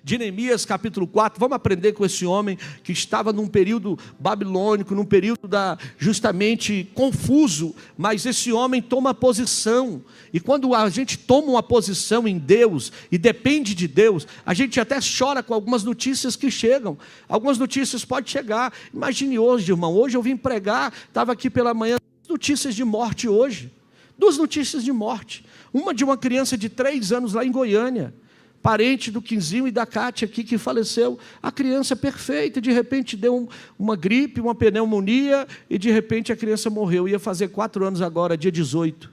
de Neemias capítulo 4, vamos aprender com esse homem que estava num período babilônico, num período justamente confuso, mas esse homem toma posição, e quando a gente toma uma posição em Deus, e depende de Deus, a gente até chora com algumas notícias que chegam, algumas notícias podem chegar. Imagine hoje, irmão, hoje eu vim pregar, estava aqui pela manhã, notícias de morte hoje, 2 notícias de morte, uma de uma criança de 3 anos lá em Goiânia, parente do Quinzinho e da Cátia aqui que faleceu, a criança perfeita, de repente deu uma gripe, uma pneumonia, e de repente a criança morreu, ia fazer 4 anos agora, dia 18,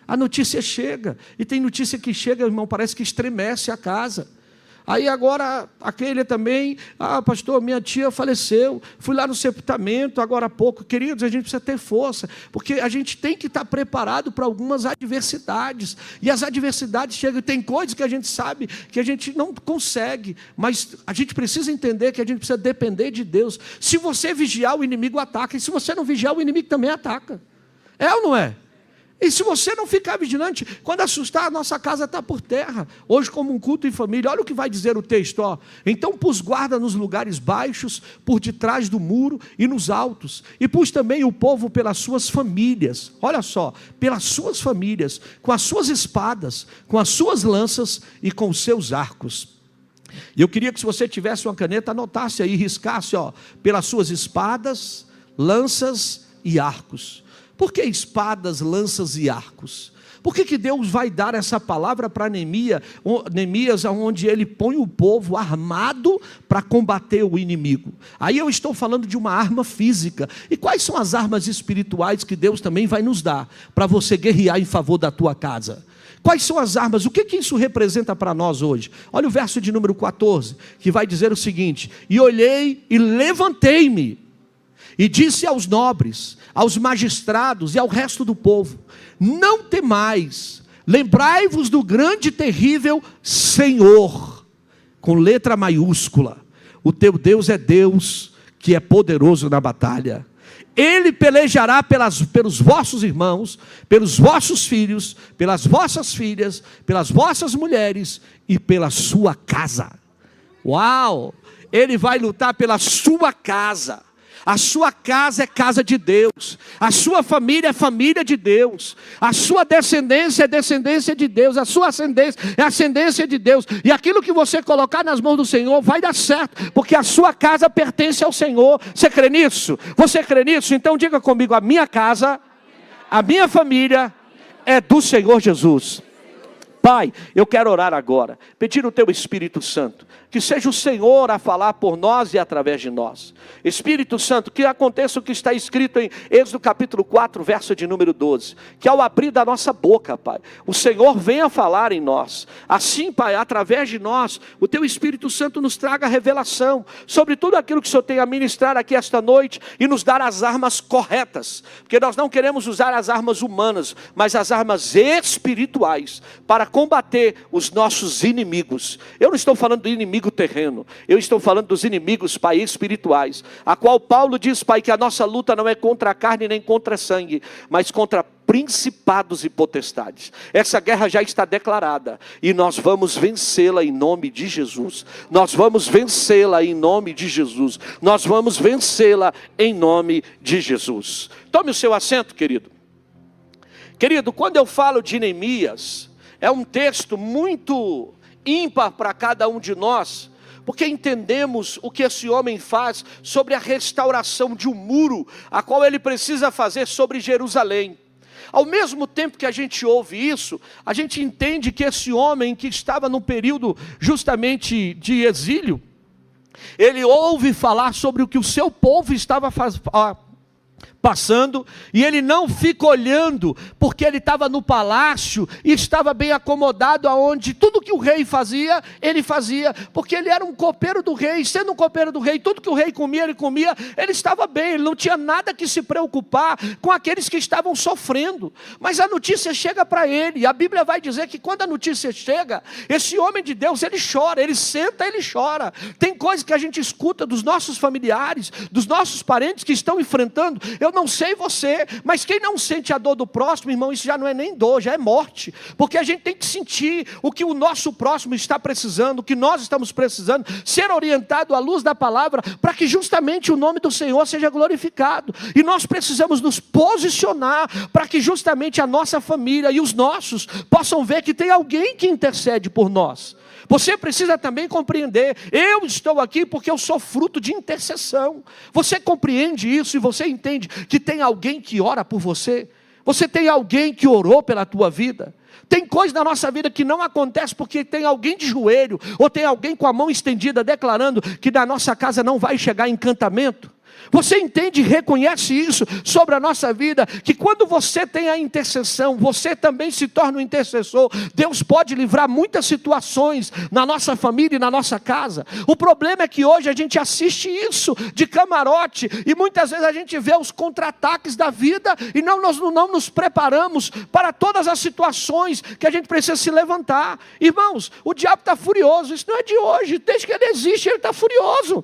a notícia chega, e tem notícia que chega, irmão, parece que estremece a casa. Aí agora, aquele também, pastor, minha tia faleceu, fui lá no sepultamento agora há pouco. Queridos, a gente precisa ter força, porque a gente tem que estar preparado para algumas adversidades, e as adversidades chegam, tem coisas que a gente sabe, que a gente não consegue, mas a gente precisa entender que a gente precisa depender de Deus. Se você vigiar, o inimigo ataca, e se você não vigiar, o inimigo também ataca. É ou não é? E se você não ficar vigilante, quando assustar, a nossa casa está por terra. Hoje, como um culto em família, olha o que vai dizer o texto. Então pus guarda nos lugares baixos, por detrás do muro e nos altos. E pus também o povo pelas suas famílias. Olha só, pelas suas famílias, com as suas espadas, com as suas lanças e com os seus arcos. E eu queria que, se você tivesse uma caneta, anotasse aí, riscasse, pelas suas espadas, lanças e arcos. Por que espadas, lanças e arcos? Por que Deus vai dar essa palavra para Neemias, onde ele põe o povo armado para combater o inimigo? Aí eu estou falando de uma arma física. E quais são as armas espirituais que Deus também vai nos dar para você guerrear em favor da tua casa? Quais são as armas? O que isso representa para nós hoje? Olha o verso de número 14, que vai dizer o seguinte: e olhei e levantei-me, e disse aos nobres, aos magistrados e ao resto do povo: não temais, lembrai-vos do grande e terrível Senhor, com letra maiúscula. O teu Deus é Deus que é poderoso na batalha. Ele pelejará pelos vossos irmãos, pelos vossos filhos, pelas vossas filhas, pelas vossas mulheres e pela sua casa. Uau! Ele vai lutar pela sua casa. A sua casa é casa de Deus, a sua família é família de Deus, a sua descendência é descendência de Deus, a sua ascendência é ascendência de Deus, e aquilo que você colocar nas mãos do Senhor vai dar certo, porque a sua casa pertence ao Senhor. Você crê nisso? Você crê nisso? Então diga comigo: a minha casa, a minha família é do Senhor Jesus. Pai, eu quero orar agora, pedir o teu Espírito Santo, que seja o Senhor a falar por nós e através de nós. Espírito Santo, que aconteça o que está escrito em Êxodo capítulo 4, verso de número 12, que ao abrir da nossa boca, Pai, o Senhor venha falar em nós. Assim, Pai, através de nós, o teu Espírito Santo nos traga revelação sobre tudo aquilo que o Senhor tem a ministrar aqui esta noite, e nos dar as armas corretas, porque nós não queremos usar as armas humanas, mas as armas espirituais, para combater os nossos inimigos. Eu não estou falando do inimigo terreno, eu estou falando dos inimigos, Pai, espirituais, a qual Paulo diz, Pai, que a nossa luta não é contra a carne nem contra sangue, mas contra principados e potestades. Essa guerra já está declarada, e nós vamos vencê-la em nome de Jesus. Nós vamos vencê-la em nome de Jesus. Nós vamos vencê-la em nome de Jesus. Tome o seu assento, querido. Querido, quando eu falo de Neemias, é um texto muito ímpar para cada um de nós, porque entendemos o que esse homem faz sobre a restauração de um muro, a qual ele precisa fazer sobre Jerusalém. Ao mesmo tempo que a gente ouve isso, a gente entende que esse homem que estava num período justamente de exílio, ele ouve falar sobre o que o seu povo estava passando, e ele não fica olhando, porque ele estava no palácio, e estava bem acomodado, aonde tudo que o rei fazia, ele fazia, porque ele era um copeiro do rei. Sendo um copeiro do rei, tudo que o rei comia, ele estava bem, ele não tinha nada que se preocupar com aqueles que estavam sofrendo. Mas a notícia chega para ele, e a Bíblia vai dizer que quando a notícia chega, esse homem de Deus, ele chora, ele senta, ele chora. Tem coisas que a gente escuta dos nossos familiares, dos nossos parentes que estão enfrentando. Eu não sei você, mas quem não sente a dor do próximo, irmão, isso já não é nem dor, já é morte. Porque a gente tem que sentir o que o nosso próximo está precisando, o que nós estamos precisando, ser orientado à luz da palavra, para que justamente o nome do Senhor seja glorificado. E nós precisamos nos posicionar, para que justamente a nossa família e os nossos possam ver que tem alguém que intercede por nós. Você precisa também compreender, eu estou aqui porque eu sou fruto de intercessão. Você compreende isso e você entende que tem alguém que ora por você? Você tem alguém que orou pela tua vida? Tem coisa na nossa vida que não acontece porque tem alguém de joelho, ou tem alguém com a mão estendida declarando que na nossa casa não vai chegar encantamento. Você entende e reconhece isso sobre a nossa vida, que quando você tem a intercessão, você também se torna um intercessor. Deus pode livrar muitas situações na nossa família e na nossa casa. O problema é que hoje a gente assiste isso de camarote, e muitas vezes a gente vê os contra-ataques da vida, e nós não nos preparamos para todas as situações que a gente precisa se levantar. Irmãos, o diabo está furioso, isso não é de hoje, desde que ele existe ele está furioso.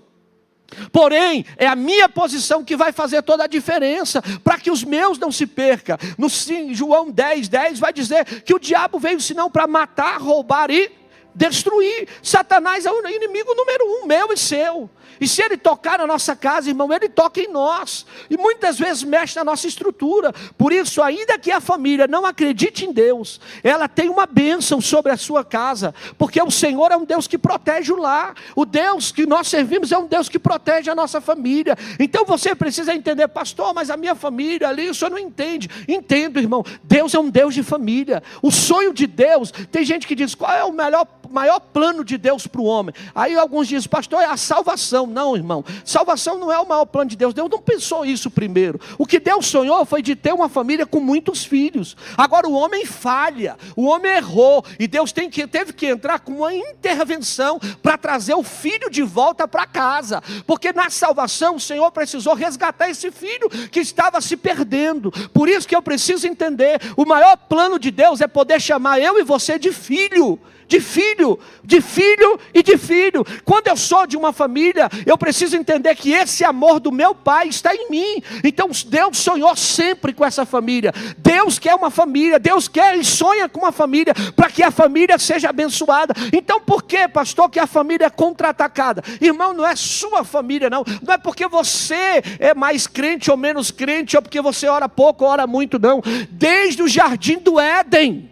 Porém, é a minha posição que vai fazer toda a diferença, para que os meus não se percam. No João 10:10 vai dizer que o diabo veio senão para matar, roubar e destruir. Satanás é o inimigo número 1, meu e seu. E se ele tocar na nossa casa, irmão, ele toca em nós. E muitas vezes mexe na nossa estrutura. Por isso, ainda que a família não acredite em Deus, ela tem uma bênção sobre a sua casa. Porque o Senhor é um Deus que protege o lar. O Deus que nós servimos é um Deus que protege a nossa família. Então você precisa entender, pastor, mas a minha família ali, o senhor não entende. Entendo, irmão. Deus é um Deus de família. O sonho de Deus, tem gente que diz, qual é o maior plano de Deus para o homem? Aí alguns dizem, pastor, é a salvação. Não, irmão, salvação não é o maior plano de Deus. Deus não pensou isso primeiro. O que Deus sonhou foi de ter uma família com muitos filhos. Agora o homem falha, o homem errou, e Deus teve que entrar com uma intervenção para trazer o filho de volta para casa, porque na salvação o Senhor precisou resgatar esse filho que estava se perdendo. Por isso que eu preciso entender, o maior plano de Deus é poder chamar eu e você de filho. De filho, de filho e de filho. Quando eu sou de uma família, eu preciso entender que esse amor do meu pai está em mim. Então Deus sonhou sempre com essa família. Deus quer uma família, Deus quer e sonha com uma família, para que a família seja abençoada. Então por que, pastor, que a família é contra-atacada? Irmão, não é sua família não. Não é porque você é mais crente ou menos crente, ou porque você ora pouco ou ora muito, não. Desde o jardim do Éden,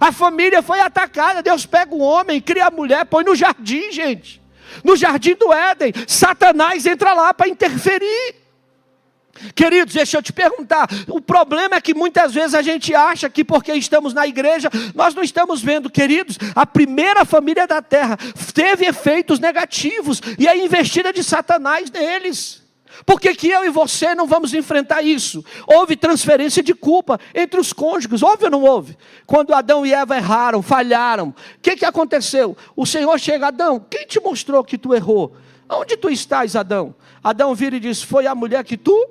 a família foi atacada. Deus pega o homem, cria a mulher, põe no jardim, gente. No jardim do Éden, Satanás entra lá para interferir. Queridos, deixa eu te perguntar, o problema é que muitas vezes a gente acha que porque estamos na igreja, nós não estamos vendo, queridos, a primeira família da terra teve efeitos negativos, e a investida de Satanás neles. Por que eu e você não vamos enfrentar isso? Houve transferência de culpa entre os cônjuges, houve ou não houve? Quando Adão e Eva erraram, falharam, o que aconteceu? O Senhor chega, Adão, quem te mostrou que tu errou? Onde tu estás, Adão? Adão vira e diz, foi a mulher que tu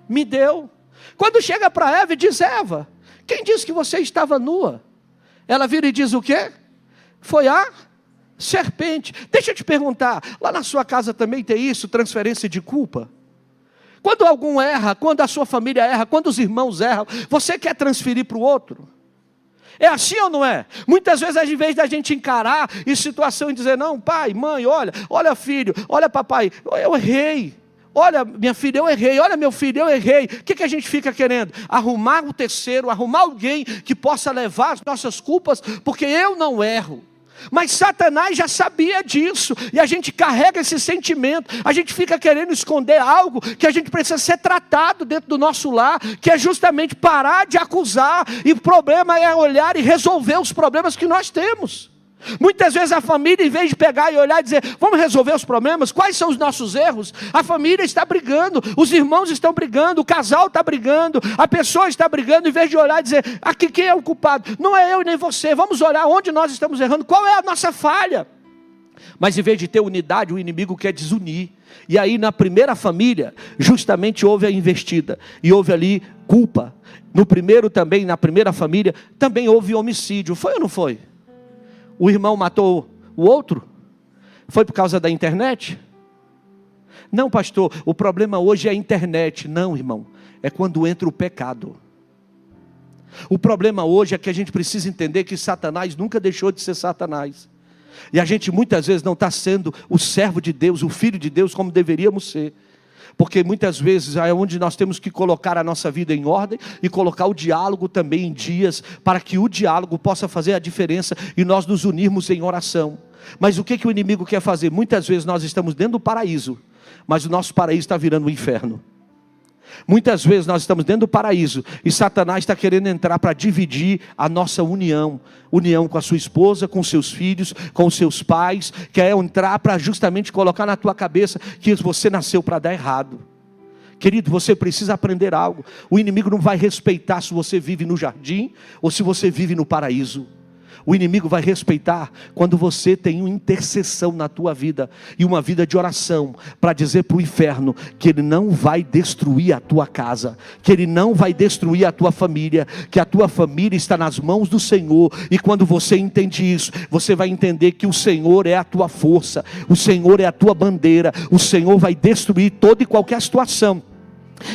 me deu. Quando chega para Eva e diz, Eva, quem disse que você estava nua? Ela vira e diz o quê? Foi a serpente. Deixa eu te perguntar, lá na sua casa também tem isso, transferência de culpa? Quando algum erra, quando a sua família erra, quando os irmãos erram, você quer transferir para o outro? É assim ou não é? Muitas vezes, ao invés da gente encarar em situação e dizer, não, pai, mãe, olha filho, olha papai, eu errei. Olha minha filha, eu errei, olha meu filho, eu errei. O que a gente fica querendo? Arrumar um terceiro, arrumar alguém que possa levar as nossas culpas, porque eu não erro. Mas Satanás já sabia disso, e a gente carrega esse sentimento, a gente fica querendo esconder algo que a gente precisa ser tratado dentro do nosso lar, que é justamente parar de acusar, e o problema é olhar e resolver os problemas que nós temos. Muitas vezes a família, em vez de pegar e olhar e dizer, vamos resolver os problemas, quais são os nossos erros? A família está brigando, os irmãos estão brigando, o casal está brigando, a pessoa está brigando, em vez de olhar e dizer, aqui quem é o culpado? Não é eu nem você, vamos olhar onde nós estamos errando, qual é a nossa falha? Mas em vez de ter unidade, o inimigo quer desunir. E aí na primeira família, justamente houve a investida, e houve ali culpa. No primeiro também, na primeira família, também houve homicídio, foi ou não foi? O irmão matou o outro? Foi por causa da internet? Não, pastor, o problema hoje é a internet. Não, irmão. é quando entra o pecado. O problema hoje é que a gente precisa entender que Satanás nunca deixou de ser Satanás. E a gente muitas vezes não está sendo o servo de Deus, o filho de Deus como deveríamos ser. Porque muitas vezes é onde nós temos que colocar a nossa vida em ordem e colocar o diálogo também em dias, para que o diálogo possa fazer a diferença e nós nos unirmos em oração. Mas o que o inimigo quer fazer? Muitas vezes nós estamos dentro do paraíso, mas o nosso paraíso está virando um inferno. Muitas vezes nós estamos dentro do paraíso e Satanás está querendo entrar para dividir a nossa união com a sua esposa, com seus filhos, com os seus pais. Quer entrar para justamente colocar na tua cabeça que você nasceu para dar errado. Querido, você precisa aprender algo. O inimigo não vai respeitar se você vive no jardim ou se você vive no paraíso. O inimigo vai respeitar quando você tem uma intercessão na tua vida e uma vida de oração para dizer para o inferno que ele não vai destruir a tua casa, que ele não vai destruir a tua família, que a tua família está nas mãos do Senhor. E quando você entende isso, você vai entender que o Senhor é a tua força, o Senhor é a tua bandeira, o Senhor vai destruir toda e qualquer situação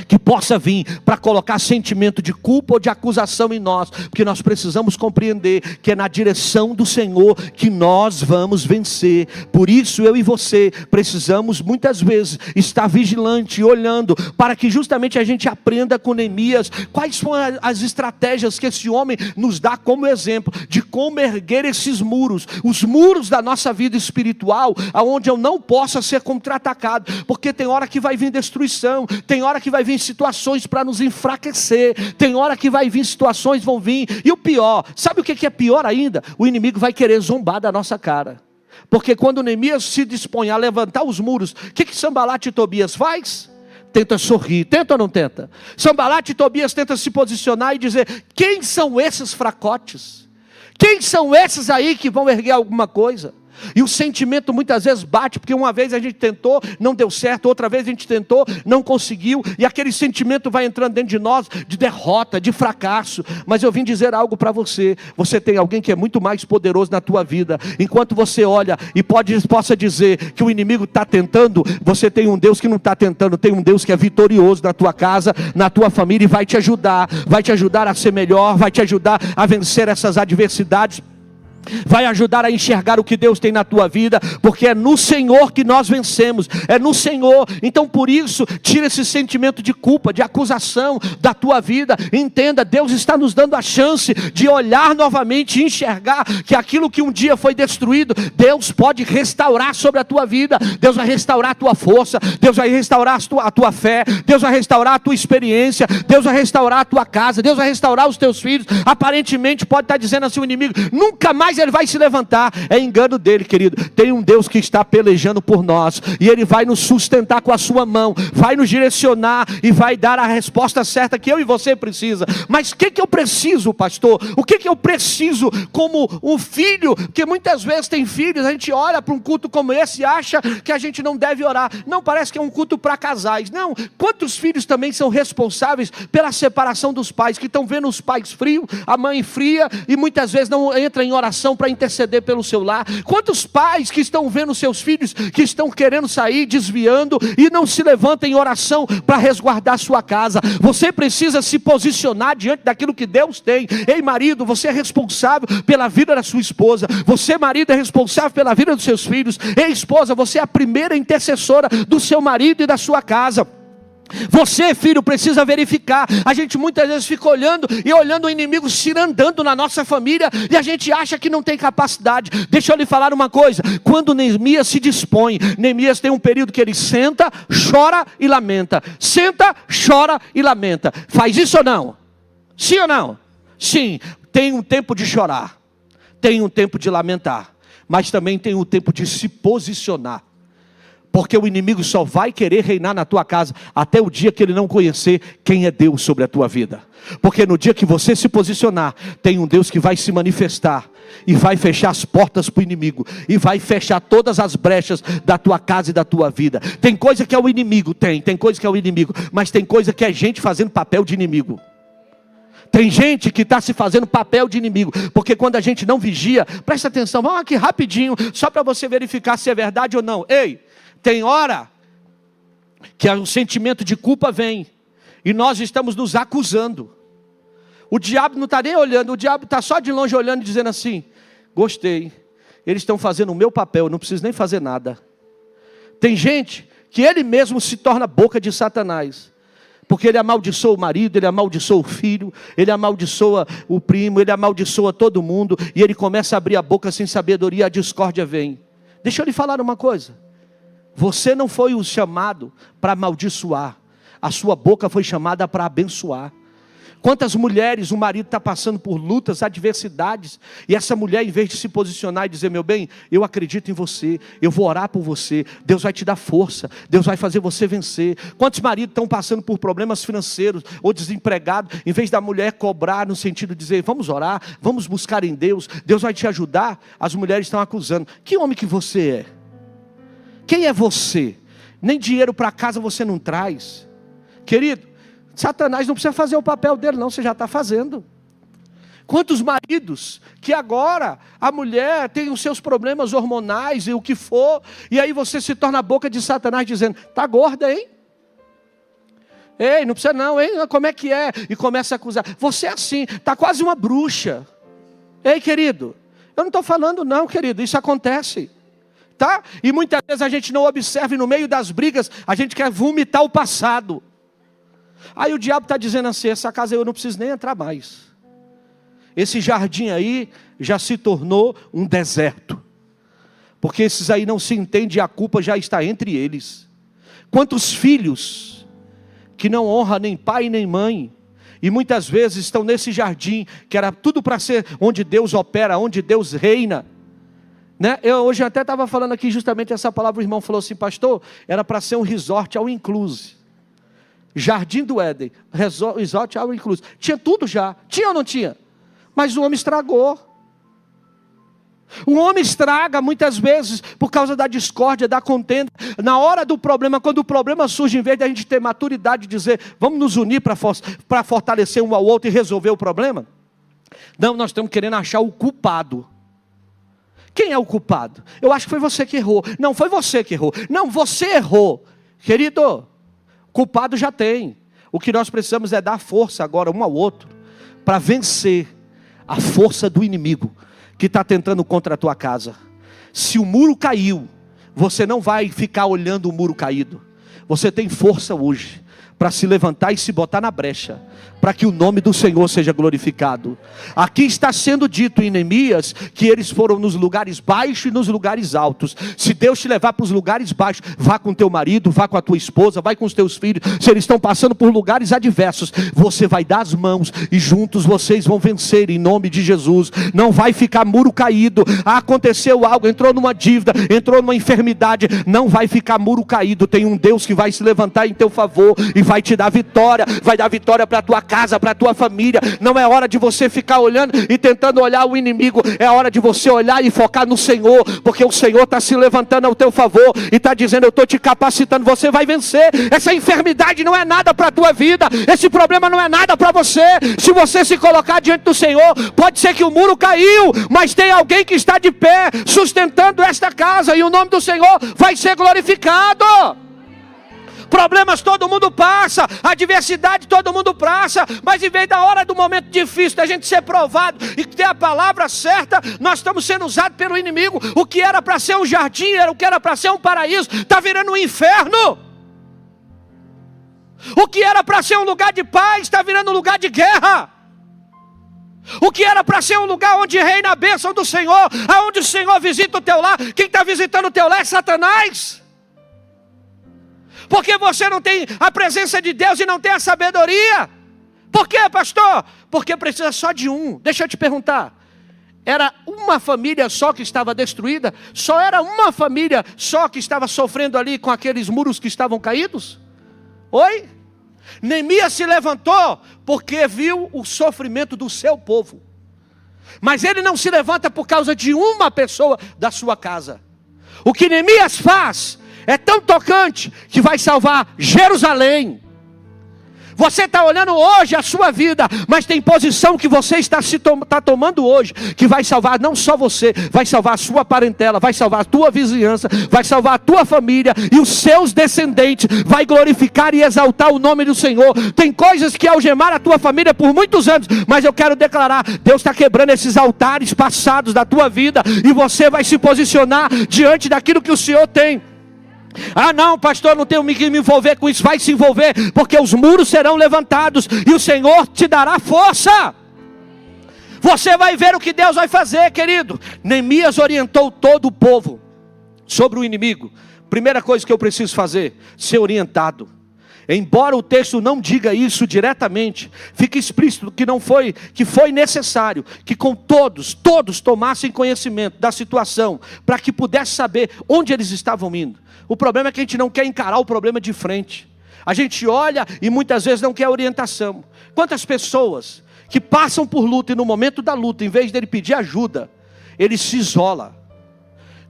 que possa vir para colocar sentimento de culpa ou de acusação em nós, porque nós precisamos compreender que é na direção do Senhor que nós vamos vencer. Por isso eu e você precisamos muitas vezes estar vigilante, olhando, para que justamente a gente aprenda com Neemias quais são as estratégias que esse homem nos dá como exemplo, de como erguer esses muros, os muros da nossa vida espiritual, aonde eu não possa ser contra-atacado, porque tem hora que vai vir destruição, tem hora que vai vir situações para nos enfraquecer, tem hora que vai vir situações, vão vir, e o pior, sabe o que é pior ainda? O inimigo vai querer zombar da nossa cara, porque quando Neemias se dispõe a levantar os muros, o que Sanbalate e Tobias faz? Tenta sorrir, tenta ou não tenta? Sanbalate e Tobias tentam se posicionar e dizer, quem são esses fracotes? Quem são esses aí que vão erguer alguma coisa? E o sentimento muitas vezes bate, porque uma vez a gente tentou, não deu certo, outra vez a gente tentou, não conseguiu, e aquele sentimento vai entrando dentro de nós, de derrota, de fracasso. Mas eu vim dizer algo para você, você tem alguém que é muito mais poderoso na tua vida. Enquanto você olha e possa dizer que o inimigo está tentando, você tem um Deus que não está tentando, tem um Deus que é vitorioso na tua casa, na tua família, e vai te ajudar a ser melhor, vai te ajudar a vencer essas adversidades, vai ajudar a enxergar o que Deus tem na tua vida, porque é no Senhor que nós vencemos, é no Senhor. Então por isso, tira esse sentimento de culpa, de acusação da tua vida. Entenda, Deus está nos dando a chance de olhar novamente e enxergar que aquilo que um dia foi destruído, Deus pode restaurar sobre a tua vida. Deus vai restaurar a tua força, Deus vai restaurar a tua fé, Deus vai restaurar a tua experiência, Deus vai restaurar a tua casa, Deus vai restaurar os teus filhos. Aparentemente pode estar dizendo assim o inimigo, nunca mais ele vai se levantar. É engano dele, querido. Tem um Deus que está pelejando por nós, e ele vai nos sustentar com a sua mão, vai nos direcionar e vai dar a resposta certa que eu e você precisa. Mas o que eu preciso, pastor? O que eu preciso como um filho? Porque muitas vezes tem filhos, a gente olha para um culto como esse e acha que a gente não deve orar. Não, parece que é um culto para casais. Não, quantos filhos também são responsáveis pela separação dos pais, que estão vendo os pais frios, a mãe fria, e muitas vezes não entra em oração para interceder pelo seu lar. Quantos pais que estão vendo seus filhos que estão querendo sair, desviando, e não se levantam em oração para resguardar sua casa? Você precisa se posicionar diante daquilo que Deus tem. Ei, marido, você é responsável pela vida da sua esposa. Você, marido, é responsável pela vida dos seus filhos. Ei, esposa, você é a primeira intercessora do seu marido e da sua casa. Você, filho, precisa verificar. A gente muitas vezes fica olhando o inimigo cirandando na nossa família, e a gente acha que não tem capacidade. Deixa eu lhe falar uma coisa. Quando Neemias se dispõe, Neemias tem um período que ele senta, chora e lamenta. Senta, chora e lamenta. Faz isso ou não? Sim ou não? Sim. Tem um tempo de chorar, tem um tempo de lamentar, mas também tem um tempo de se posicionar. Porque o inimigo só vai querer reinar na tua casa até o dia que ele não conhecer quem é Deus sobre a tua vida. Porque no dia que você se posicionar, tem um Deus que vai se manifestar e vai fechar as portas para o inimigo, e vai fechar todas as brechas da tua casa e da tua vida. Tem coisa que é o inimigo, tem coisa que é o inimigo, mas tem coisa que é gente fazendo papel de inimigo. Tem gente que está se fazendo papel de inimigo, porque quando a gente não vigia, presta atenção, vamos aqui rapidinho, só para você verificar se é verdade ou não. Ei, tem hora que o sentimento de culpa vem, e nós estamos nos acusando. O diabo não está nem olhando, o diabo está só de longe olhando e dizendo assim: gostei, eles estão fazendo o meu papel, eu não preciso nem fazer nada. Tem gente que ele mesmo se torna boca de Satanás, porque ele amaldiçoa o marido, ele amaldiçoa o filho, ele amaldiçoa o primo, ele amaldiçoa todo mundo, e ele começa a abrir a boca sem sabedoria, a discórdia vem. Deixa eu lhe falar uma coisa: você não foi o chamado para amaldiçoar, a sua boca foi chamada para abençoar. Quantas mulheres o marido está passando por lutas, adversidades, e essa mulher, em vez de se posicionar e dizer: meu bem, eu acredito em você, eu vou orar por você, Deus vai te dar força, Deus vai fazer você vencer. Quantos maridos estão passando por problemas financeiros ou desempregados, em vez da mulher cobrar no sentido de dizer: vamos orar, vamos buscar em Deus, Deus vai te ajudar, as mulheres estão acusando. Que homem que você é? Quem é você? Nem dinheiro para casa você não traz. Querido, Satanás não precisa fazer o papel dele não, você já está fazendo. Quantos maridos que agora a mulher tem os seus problemas hormonais e o que for, e aí você se torna a boca de Satanás dizendo: tá gorda, hein? Ei, não precisa não, hein? Como é que é? E começa a acusar: você é assim, está quase uma bruxa. Ei, querido, eu não estou falando não, querido, isso acontece. Tá? E muitas vezes a gente não observa, e no meio das brigas a gente quer vomitar o passado. Aí o diabo está dizendo assim: essa casa eu não preciso nem entrar mais. Esse jardim aí já se tornou um deserto, porque esses aí não se entendem e a culpa já está entre eles. Quantos filhos que não honram nem pai nem mãe, e muitas vezes estão nesse jardim, que era tudo para ser onde Deus opera, onde Deus reina, né? Eu hoje até estava falando aqui justamente essa palavra, o irmão falou assim: pastor, era para ser um resort all inclusive. Jardim do Éden, resort all inclusive. Tinha tudo já, tinha ou não tinha? Mas o homem estragou. O homem estraga muitas vezes por causa da discórdia, da contenda. Na hora do problema, quando o problema surge, em vez de a gente ter maturidade de dizer: vamos nos unir para fortalecer um ao outro e resolver o problema, não, nós estamos querendo achar o culpado. Quem é o culpado? Eu acho que foi você que errou. Não, foi você que errou. Não, você errou. Querido, culpado já tem. O que nós precisamos é dar força agora um ao outro, para vencer a força do inimigo, que está tentando contra a tua casa. Se o muro caiu, você não vai ficar olhando o muro caído. Você tem força hoje, para se levantar e se botar na brecha, para que o nome do Senhor seja glorificado. Aqui está sendo dito em Neemias, que eles foram nos lugares baixos e nos lugares altos. Se Deus te levar para os lugares baixos, vá com teu marido, vá com a tua esposa, vai com os teus filhos. Se eles estão passando por lugares adversos, você vai dar as mãos, e juntos vocês vão vencer em nome de Jesus. Não vai ficar muro caído. Aconteceu algo, entrou numa dívida, entrou numa enfermidade, não vai ficar muro caído. Tem um Deus que vai se levantar em teu favor, e vai te dar vitória, vai dar vitória para a tua casa, para a tua família. Não é hora de você ficar olhando e tentando olhar o inimigo, é hora de você olhar e focar no Senhor, porque o Senhor está se levantando ao teu favor, e está dizendo: eu estou te capacitando, você vai vencer. Essa enfermidade não é nada para a tua vida, esse problema não é nada para você. Se você se colocar diante do Senhor, pode ser que o muro caiu, mas tem alguém que está de pé, sustentando esta casa, e o nome do Senhor vai ser glorificado. Problemas todo mundo passa, adversidade todo mundo passa, mas em vez da hora do momento difícil, da gente ser provado e ter a palavra certa, nós estamos sendo usados pelo inimigo. O que era para ser um jardim, o que era para ser um paraíso, está virando um inferno. O que era para ser um lugar de paz, está virando um lugar de guerra. O que era para ser um lugar onde reina a bênção do Senhor, aonde o Senhor visita o teu lar, quem está visitando o teu lar é Satanás. Porque você não tem a presença de Deus e não tem a sabedoria. Por quê, pastor? Porque precisa só de um. Deixa eu te perguntar: era uma família só que estava destruída? Só era uma família só que estava sofrendo ali com aqueles muros que estavam caídos? Oi? Neemias se levantou porque viu o sofrimento do seu povo. Mas ele não se levanta por causa de uma pessoa da sua casa. O que Neemias faz é tão tocante que vai salvar Jerusalém. Você está olhando hoje a sua vida, mas tem posição que você está tomando hoje, que vai salvar não só você, vai salvar a sua parentela, vai salvar a tua vizinhança, vai salvar a tua família e os seus descendentes, vai glorificar e exaltar o nome do Senhor. Tem coisas que algemaram a tua família por muitos anos, mas eu quero declarar, Deus está quebrando esses altares passados da tua vida, e você vai se posicionar diante daquilo que o Senhor tem. Ah não, pastor, não tenho que me envolver com isso. Vai se envolver, porque os muros serão levantados e o Senhor te dará força. Você vai ver o que Deus vai fazer, querido. Neemias orientou todo o povo sobre o inimigo. Primeira coisa que eu preciso fazer, ser orientado. Embora o texto não diga isso diretamente, fica explícito que foi necessário que com todos tomassem conhecimento da situação, para que pudesse saber onde eles estavam indo. O problema é que a gente não quer encarar o problema de frente. A gente olha e muitas vezes não quer orientação. Quantas pessoas que passam por luta e no momento da luta, em vez dele pedir ajuda, ele se isola.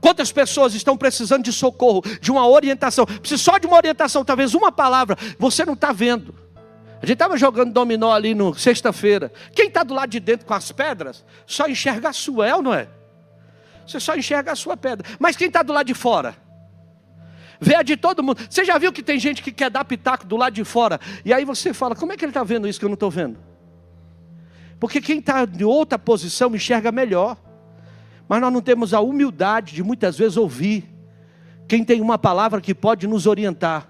Quantas pessoas estão precisando de socorro, de uma orientação, precisa só de uma orientação, talvez uma palavra, você não está vendo. A gente estava jogando dominó ali no sexta-feira. Quem está do lado de dentro com as pedras, só enxerga a sua, não é? Você só enxerga a sua pedra. Mas quem está do lado de fora? Vê a de todo mundo. Você já viu que tem gente que quer dar pitaco do lado de fora? E aí você fala, como é que ele está vendo isso que eu não estou vendo? Porque quem está em outra posição enxerga melhor. Mas nós não temos a humildade de muitas vezes ouvir quem tem uma palavra que pode nos orientar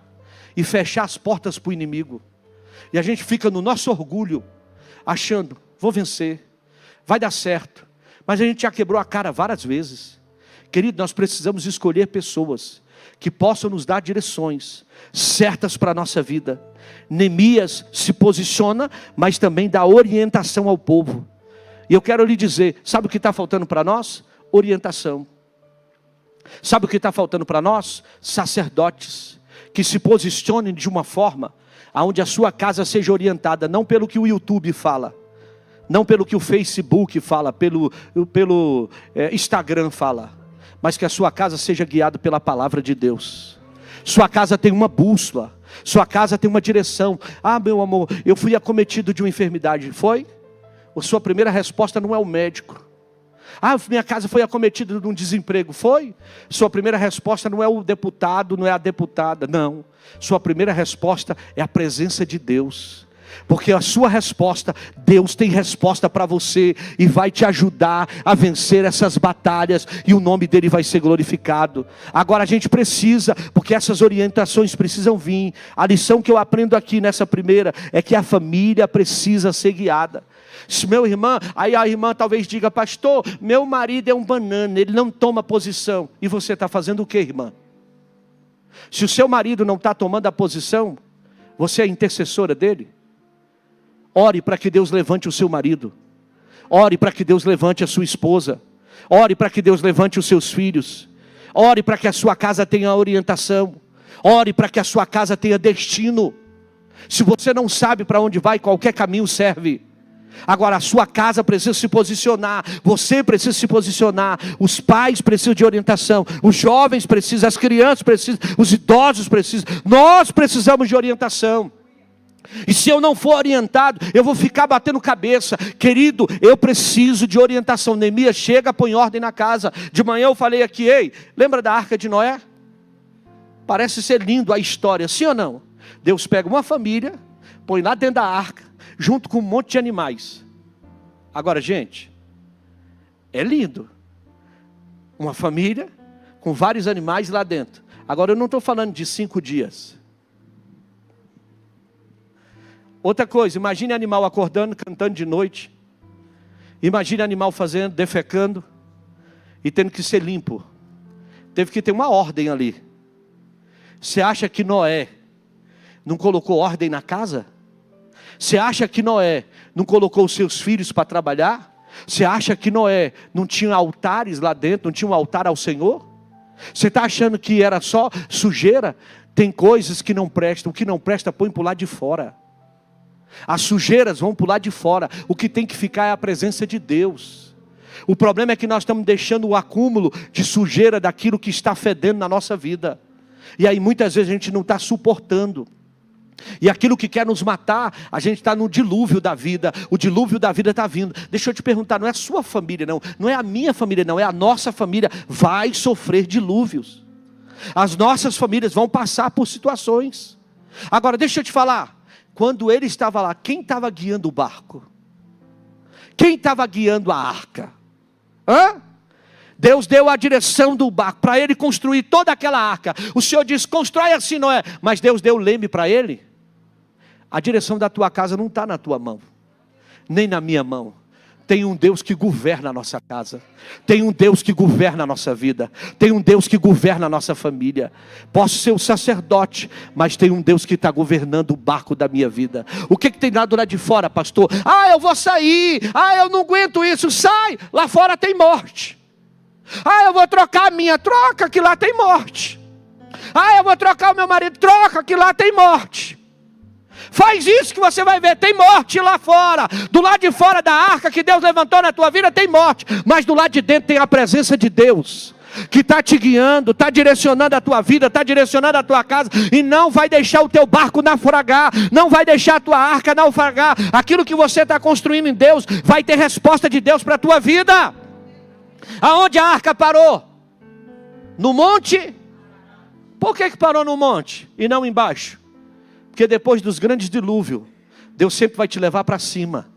e fechar as portas para o inimigo. E a gente fica no nosso orgulho, achando, vou vencer, vai dar certo. Mas a gente já quebrou a cara várias vezes. Querido, nós precisamos escolher pessoas que possam nos dar direções certas para a nossa vida. Neemias se posiciona, mas também dá orientação ao povo. E eu quero lhe dizer, sabe o que está faltando para nós? Orientação. Sabe o que está faltando para nós? Sacerdotes, que se posicionem de uma forma, onde a sua casa seja orientada, não pelo que o YouTube fala, não pelo que o Facebook fala, pelo Instagram fala, mas que a sua casa seja guiada pela palavra de Deus. Sua casa tem uma bússola, sua casa tem uma direção. Ah, meu amor, eu fui acometido de uma enfermidade. Foi? A sua primeira resposta não é o médico. Ah, minha casa foi acometida de um desemprego. Foi? Sua primeira resposta não é o deputado, não é a deputada. Não. Sua primeira resposta é a presença de Deus. Porque a sua resposta, Deus tem resposta para você e vai te ajudar a vencer essas batalhas e o nome dele vai ser glorificado. Agora a gente precisa, porque essas orientações precisam vir. A lição que eu aprendo aqui nessa primeira é que a família precisa ser guiada. Se meu irmão, aí a irmã talvez diga, pastor, meu marido é um banana, ele não toma posição. E você está fazendo o que, irmã? Se o seu marido não está tomando a posição, você é intercessora dele? Ore para que Deus levante o seu marido. Ore para que Deus levante a sua esposa. Ore para que Deus levante os seus filhos. Ore para que a sua casa tenha orientação. Ore para que a sua casa tenha destino. Se você não sabe para onde vai, qualquer caminho serve. Agora a sua casa precisa se posicionar, você precisa se posicionar, os pais precisam de orientação, os jovens precisam, as crianças precisam, os idosos precisam, nós precisamos de orientação. E se eu não for orientado, eu vou ficar batendo cabeça. Querido, eu preciso de orientação. Neemias chega, põe ordem na casa. De manhã eu falei aqui, ei, lembra da Arca de Noé? Parece ser lindo a história, sim ou não? Deus pega uma família, põe lá dentro da arca, junto com um monte de animais. Agora, gente, é lindo. Uma família com vários animais lá dentro. Agora, eu não estou falando de 5 dias. Outra coisa, imagine animal acordando, cantando de noite. Imagine animal fazendo, defecando e tendo que ser limpo. Teve que ter uma ordem ali. Você acha que Noé não colocou ordem na casa? Você acha que Noé não colocou os seus filhos para trabalhar? Você acha que Noé não tinha altares lá dentro, não tinha um altar ao Senhor? Você está achando que era só sujeira? Tem coisas que não prestam, o que não presta põe para o lado de fora. As sujeiras vão para o lado de fora, o que tem que ficar é a presença de Deus. O problema é que nós estamos deixando o acúmulo de sujeira daquilo que está fedendo na nossa vida. E aí muitas vezes a gente não está suportando. E aquilo que quer nos matar, a gente está no dilúvio da vida. O dilúvio da vida está vindo. Deixa eu te perguntar, não é a sua família não, não é a minha família não, é a nossa família. Vai sofrer dilúvios. As nossas famílias vão passar por situações. Agora deixa eu te falar, quando ele estava lá, quem estava guiando o barco? Quem estava guiando a arca? Deus deu a direção do barco para ele construir toda aquela arca. O Senhor diz, constrói assim, Noé. Mas Deus deu o leme para ele. A direção da tua casa não está na tua mão, nem na minha mão. Tem um Deus que governa a nossa casa. Tem um Deus que governa a nossa vida. Tem um Deus que governa a nossa família. Posso ser o sacerdote, mas tem um Deus que está governando o barco da minha vida. O que tem lá do lado de fora, pastor? Eu vou sair. Eu não aguento isso. Sai. Lá fora tem morte. Eu vou trocar a minha. Troca, que lá tem morte. Eu vou trocar o meu marido. Troca, que lá tem morte. Faz isso que você vai ver, tem morte lá fora. Do lado de fora da arca que Deus levantou na tua vida tem morte. Mas do lado de dentro tem a presença de Deus, que está te guiando, está direcionando a tua vida, está direcionando a tua casa. E não vai deixar o teu barco naufragar, não vai deixar a tua arca naufragar. Aquilo que você está construindo em Deus, vai ter resposta de Deus para a tua vida. Aonde a arca parou? No monte? Por que parou no monte e não embaixo? Porque depois dos grandes dilúvios, Deus sempre vai te levar para cima,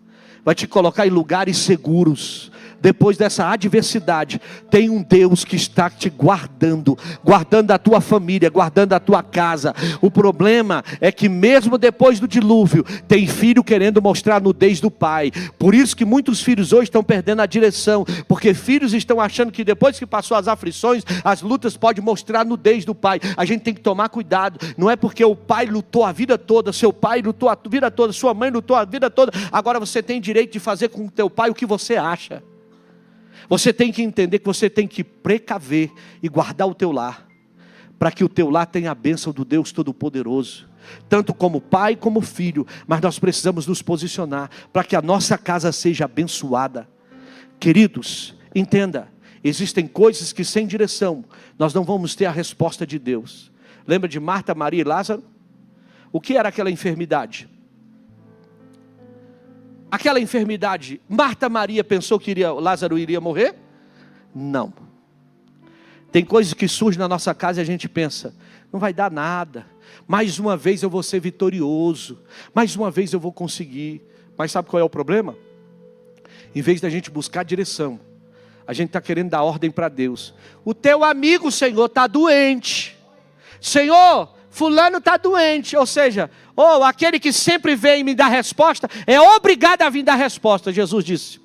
vai te colocar em lugares seguros. Depois dessa adversidade, tem um Deus que está te guardando, guardando a tua família, guardando a tua casa. O problema é que mesmo depois do dilúvio, tem filho querendo mostrar a nudez do pai. Por isso que muitos filhos hoje estão perdendo a direção, porque filhos estão achando que depois que passou as aflições, as lutas podem mostrar a nudez do pai. A gente tem que tomar cuidado. Não é porque o pai lutou a vida toda, seu pai lutou a vida toda, sua mãe lutou a vida toda, agora você tem direito de fazer com o teu pai o que você acha. Você tem que entender que você tem que precaver e guardar o teu lar, para que o teu lar tenha a bênção do Deus Todo-Poderoso, tanto como pai como filho. Mas nós precisamos nos posicionar para que a nossa casa seja abençoada. Queridos, entenda, existem coisas que sem direção nós não vamos ter a resposta de Deus. Lembra de Marta, Maria e Lázaro? O que era aquela enfermidade? Aquela enfermidade, Marta Maria pensou que Lázaro iria morrer? Não. Tem coisas que surgem na nossa casa e a gente pensa, não vai dar nada. Mais uma vez eu vou ser vitorioso. Mais uma vez eu vou conseguir. Mas sabe qual é o problema? Em vez da gente buscar direção, a gente está querendo dar ordem para Deus. O teu amigo, Senhor, está doente. Senhor, fulano está doente. Ou seja, aquele que sempre vem e me dá resposta, é obrigado a vir dar resposta. Jesus disse,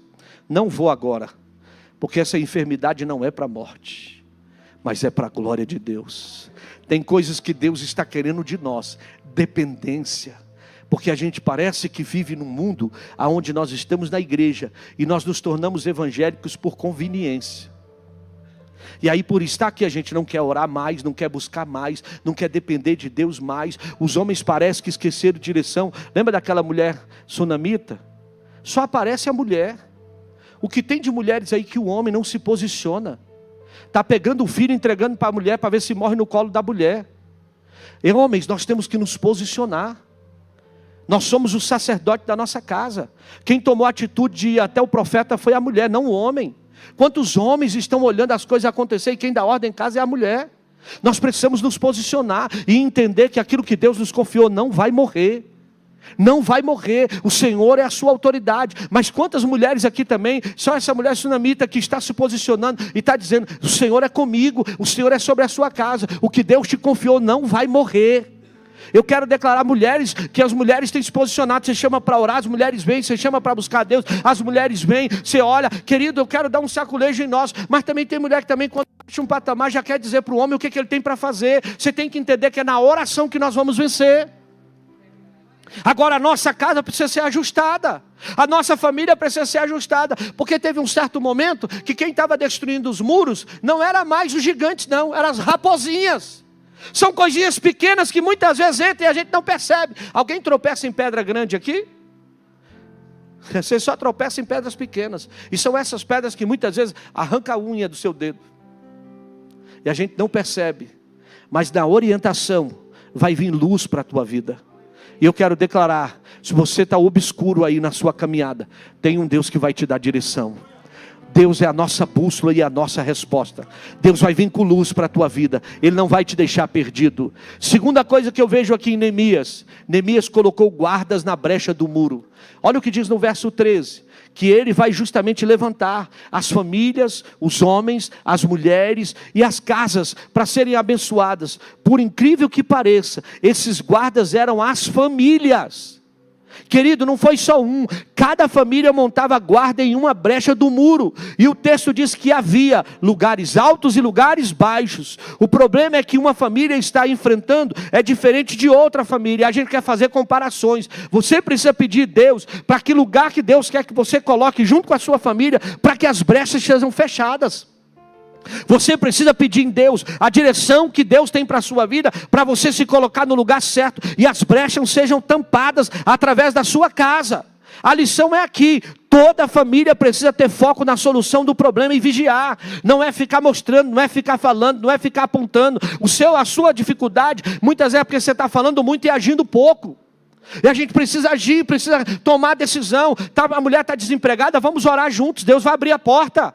não vou agora, porque essa enfermidade não é para a morte, mas é para a glória de Deus. Tem coisas que Deus está querendo de nós, dependência. Porque a gente parece que vive num mundo onde nós estamos na igreja, e nós nos tornamos evangélicos por conveniência. E aí por estar aqui a gente não quer orar mais, não quer buscar mais, não quer depender de Deus mais. Os homens parecem que esqueceram direção. Lembra daquela mulher sunamita? Só aparece a mulher. O que tem de mulheres aí que o homem não se posiciona? Está pegando o filho e entregando para a mulher para ver se morre no colo da mulher. E homens, nós temos que nos posicionar. Nós somos o sacerdote da nossa casa. Quem tomou a atitude de ir até o profeta foi a mulher, não o homem. Quantos homens estão olhando as coisas acontecer e quem dá ordem em casa é a mulher? Nós precisamos nos posicionar e entender que aquilo que Deus nos confiou não vai morrer. Não vai morrer, o Senhor é a sua autoridade. Mas quantas mulheres aqui também, só essa mulher sunamita que está se posicionando e está dizendo, o Senhor é comigo, o Senhor é sobre a sua casa, o que Deus te confiou não vai morrer. Eu quero declarar mulheres, que as mulheres têm se posicionado. Você chama para orar, as mulheres vêm. Você chama para buscar a Deus, as mulheres vêm. Você olha, querido, eu quero dar um saculejo em nós. Mas também tem mulher que também, quando acha um patamar, já quer dizer para o homem o que ele tem para fazer. Você tem que entender que é na oração que nós vamos vencer. Agora a nossa casa precisa ser ajustada, a nossa família precisa ser ajustada, porque teve um certo momento que quem estava destruindo os muros não era mais os gigantes não, eram as raposinhas. São coisinhas pequenas que muitas vezes entram e a gente não percebe. Alguém tropeça em pedra grande aqui? Você só tropeça em pedras pequenas, e são essas pedras que muitas vezes arrancam a unha do seu dedo, e a gente não percebe, mas na orientação vai vir luz para a tua vida. E eu quero declarar, se você está obscuro aí na sua caminhada, tem um Deus que vai te dar direção. Deus é a nossa bússola e a nossa resposta. Deus vai vir com luz para a tua vida. Ele não vai te deixar perdido. Segunda coisa que eu vejo aqui em Neemias. Neemias colocou guardas na brecha do muro. Olha o que diz no verso 13. Que ele vai justamente levantar as famílias, os homens, as mulheres e as casas para serem abençoadas. Por incrível que pareça, esses guardas eram as famílias. Querido, não foi só um, cada família montava guarda em uma brecha do muro, e o texto diz que havia lugares altos e lugares baixos. O problema é que uma família está enfrentando é diferente de outra família, a gente quer fazer comparações. Você precisa pedir a Deus, para que lugar que Deus quer que você coloque junto com a sua família, para que as brechas sejam fechadas. Você precisa pedir em Deus a direção que Deus tem para a sua vida, para você se colocar no lugar certo, e as brechas sejam tampadas através da sua casa. A lição é aqui, toda família precisa ter foco na solução do problema e vigiar. Não é ficar mostrando, não é ficar falando, não é ficar apontando. A sua dificuldade, muitas vezes é porque você está falando muito e agindo pouco. E a gente precisa agir, precisa tomar decisão. A mulher está desempregada, vamos orar juntos, Deus vai abrir a porta.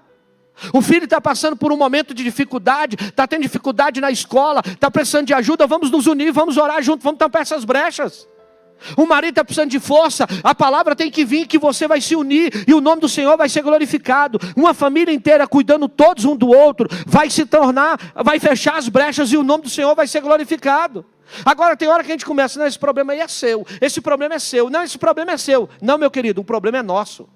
O filho está passando por um momento de dificuldade, está tendo dificuldade na escola, está precisando de ajuda, vamos nos unir, vamos orar juntos, vamos tampar essas brechas. O marido está precisando de força, a palavra tem que vir que você vai se unir e o nome do Senhor vai ser glorificado. Uma família inteira cuidando todos um do outro, vai se tornar, vai fechar as brechas e o nome do Senhor vai ser glorificado. Agora tem hora que a gente começa, não, esse problema aí é seu, esse problema é seu, não, esse problema é seu. Não, meu querido, o problema é nosso.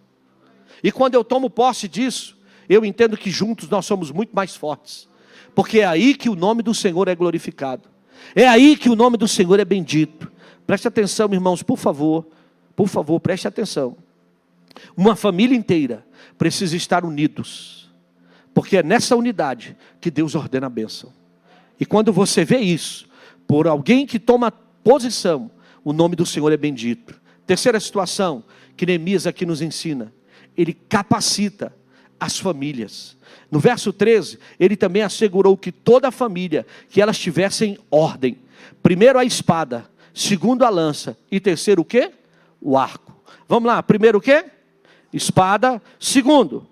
E quando eu tomo posse disso, eu entendo que juntos nós somos muito mais fortes, porque é aí que o nome do Senhor é glorificado, é aí que o nome do Senhor é bendito. Preste atenção, irmãos, por favor, preste atenção. Uma família inteira precisa estar unidos, porque é nessa unidade que Deus ordena a bênção. E quando você vê isso, por alguém que toma posição, o nome do Senhor é bendito. Terceira situação que Neemias aqui nos ensina, ele capacita as famílias. No verso 13, ele também assegurou que toda a família, que elas tivessem ordem. Primeiro a espada, segundo a lança, e terceiro o quê? O arco. Vamos lá, primeiro o quê? Espada, segundo,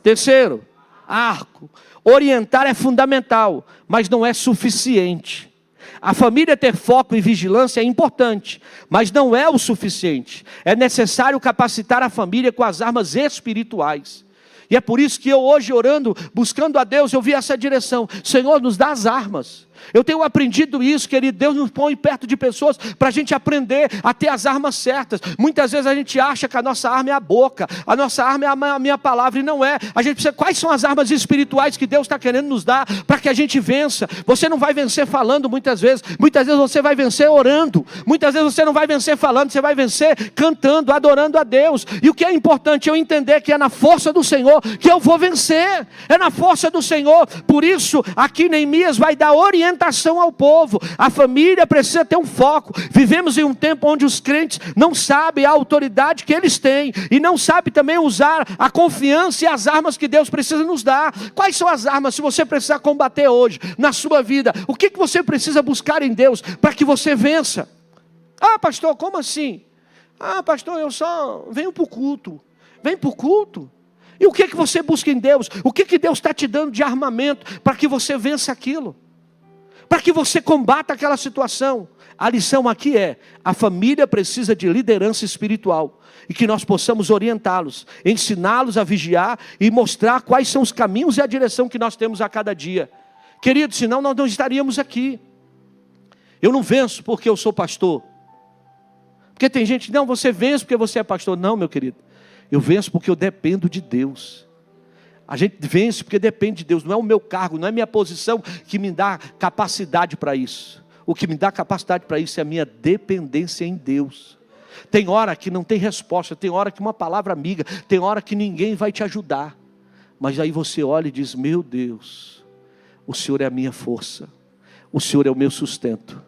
terceiro, arco. Orientar é fundamental, mas não é suficiente. A família ter foco e vigilância é importante, mas não é o suficiente. É necessário capacitar a família com as armas espirituais. E é por isso que eu hoje orando, buscando a Deus, eu vi essa direção. Senhor, nos dá as armas. Eu tenho aprendido isso, querido. Deus nos põe perto de pessoas para a gente aprender a ter as armas certas. Muitas vezes a gente acha que a nossa arma é a boca, a nossa arma é a minha palavra, e não é. A gente precisa, quais são as armas espirituais que Deus está querendo nos dar para que a gente vença? Você não vai vencer falando muitas vezes você vai vencer orando, muitas vezes você não vai vencer falando, você vai vencer cantando, adorando a Deus. E o que é importante eu entender que é na força do Senhor que eu vou vencer, é na força do Senhor. Por isso aqui Neemias vai dar orientação ao povo. A família precisa ter um foco. Vivemos em um tempo onde os crentes não sabem a autoridade que eles têm, e não sabem também usar a confiança e as armas que Deus precisa nos dar. Quais são as armas se você precisar combater hoje na sua vida? O que você precisa buscar em Deus para que você vença? Ah, pastor, como assim? Ah, pastor, eu só venho para o culto. Vem para o culto? E o que você busca em Deus? O que Deus está te dando de armamento para que você vença aquilo? Para que você combata aquela situação? A lição aqui é, a família precisa de liderança espiritual, e que nós possamos orientá-los, ensiná-los a vigiar e mostrar quais são os caminhos e a direção que nós temos a cada dia. Querido, senão nós não estaríamos aqui. Eu não venço porque eu sou pastor. Porque tem gente, não, você vence porque você é pastor. Não, meu querido, eu venço porque eu dependo de Deus. A gente vence porque depende de Deus. Não é o meu cargo, não é a minha posição que me dá capacidade para isso. O que me dá capacidade para isso é a minha dependência em Deus. Tem hora que não tem resposta, tem hora que uma palavra amiga, tem hora que ninguém vai te ajudar. Mas aí você olha e diz, meu Deus, o Senhor é a minha força, o Senhor é o meu sustento,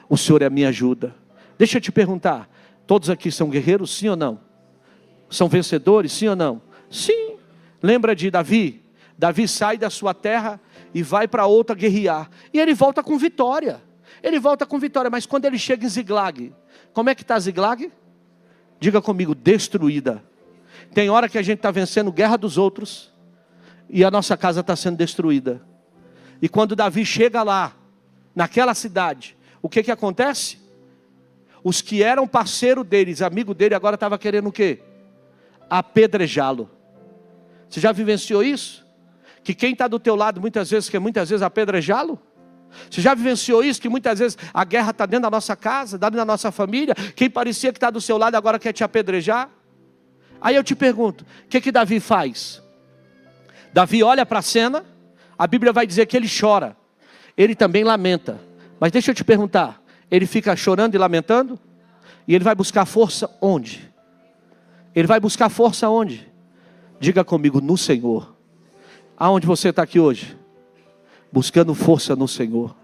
o Senhor é a minha ajuda. Deixa eu te perguntar, todos aqui são guerreiros, sim ou não? São vencedores, sim ou não? Sim. Lembra de Davi? Davi sai da sua terra e vai para outra guerrear. E ele volta com vitória. Ele volta com vitória, mas quando ele chega em Ziglag, como é que está Ziglag? Diga comigo, destruída. Tem hora que a gente está vencendo guerra dos outros e a nossa casa está sendo destruída. E quando Davi chega lá, naquela cidade, o que que acontece? Os que eram parceiro deles, amigo dele, agora estavam querendo o quê? Apedrejá-lo. Você já vivenciou isso? Que quem está do teu lado muitas vezes quer apedrejá-lo? Você já vivenciou isso? Que muitas vezes a guerra está dentro da nossa casa, dentro da nossa família. Quem parecia que está do seu lado agora quer te apedrejar? Aí eu te pergunto, o que que Davi faz? Davi olha para a cena, a Bíblia vai dizer que ele chora. Ele também lamenta. Mas deixa eu te perguntar, ele fica chorando e lamentando? E ele vai buscar força onde? Ele vai buscar força onde? Diga comigo, no Senhor. Aonde você está aqui hoje? Buscando força no Senhor.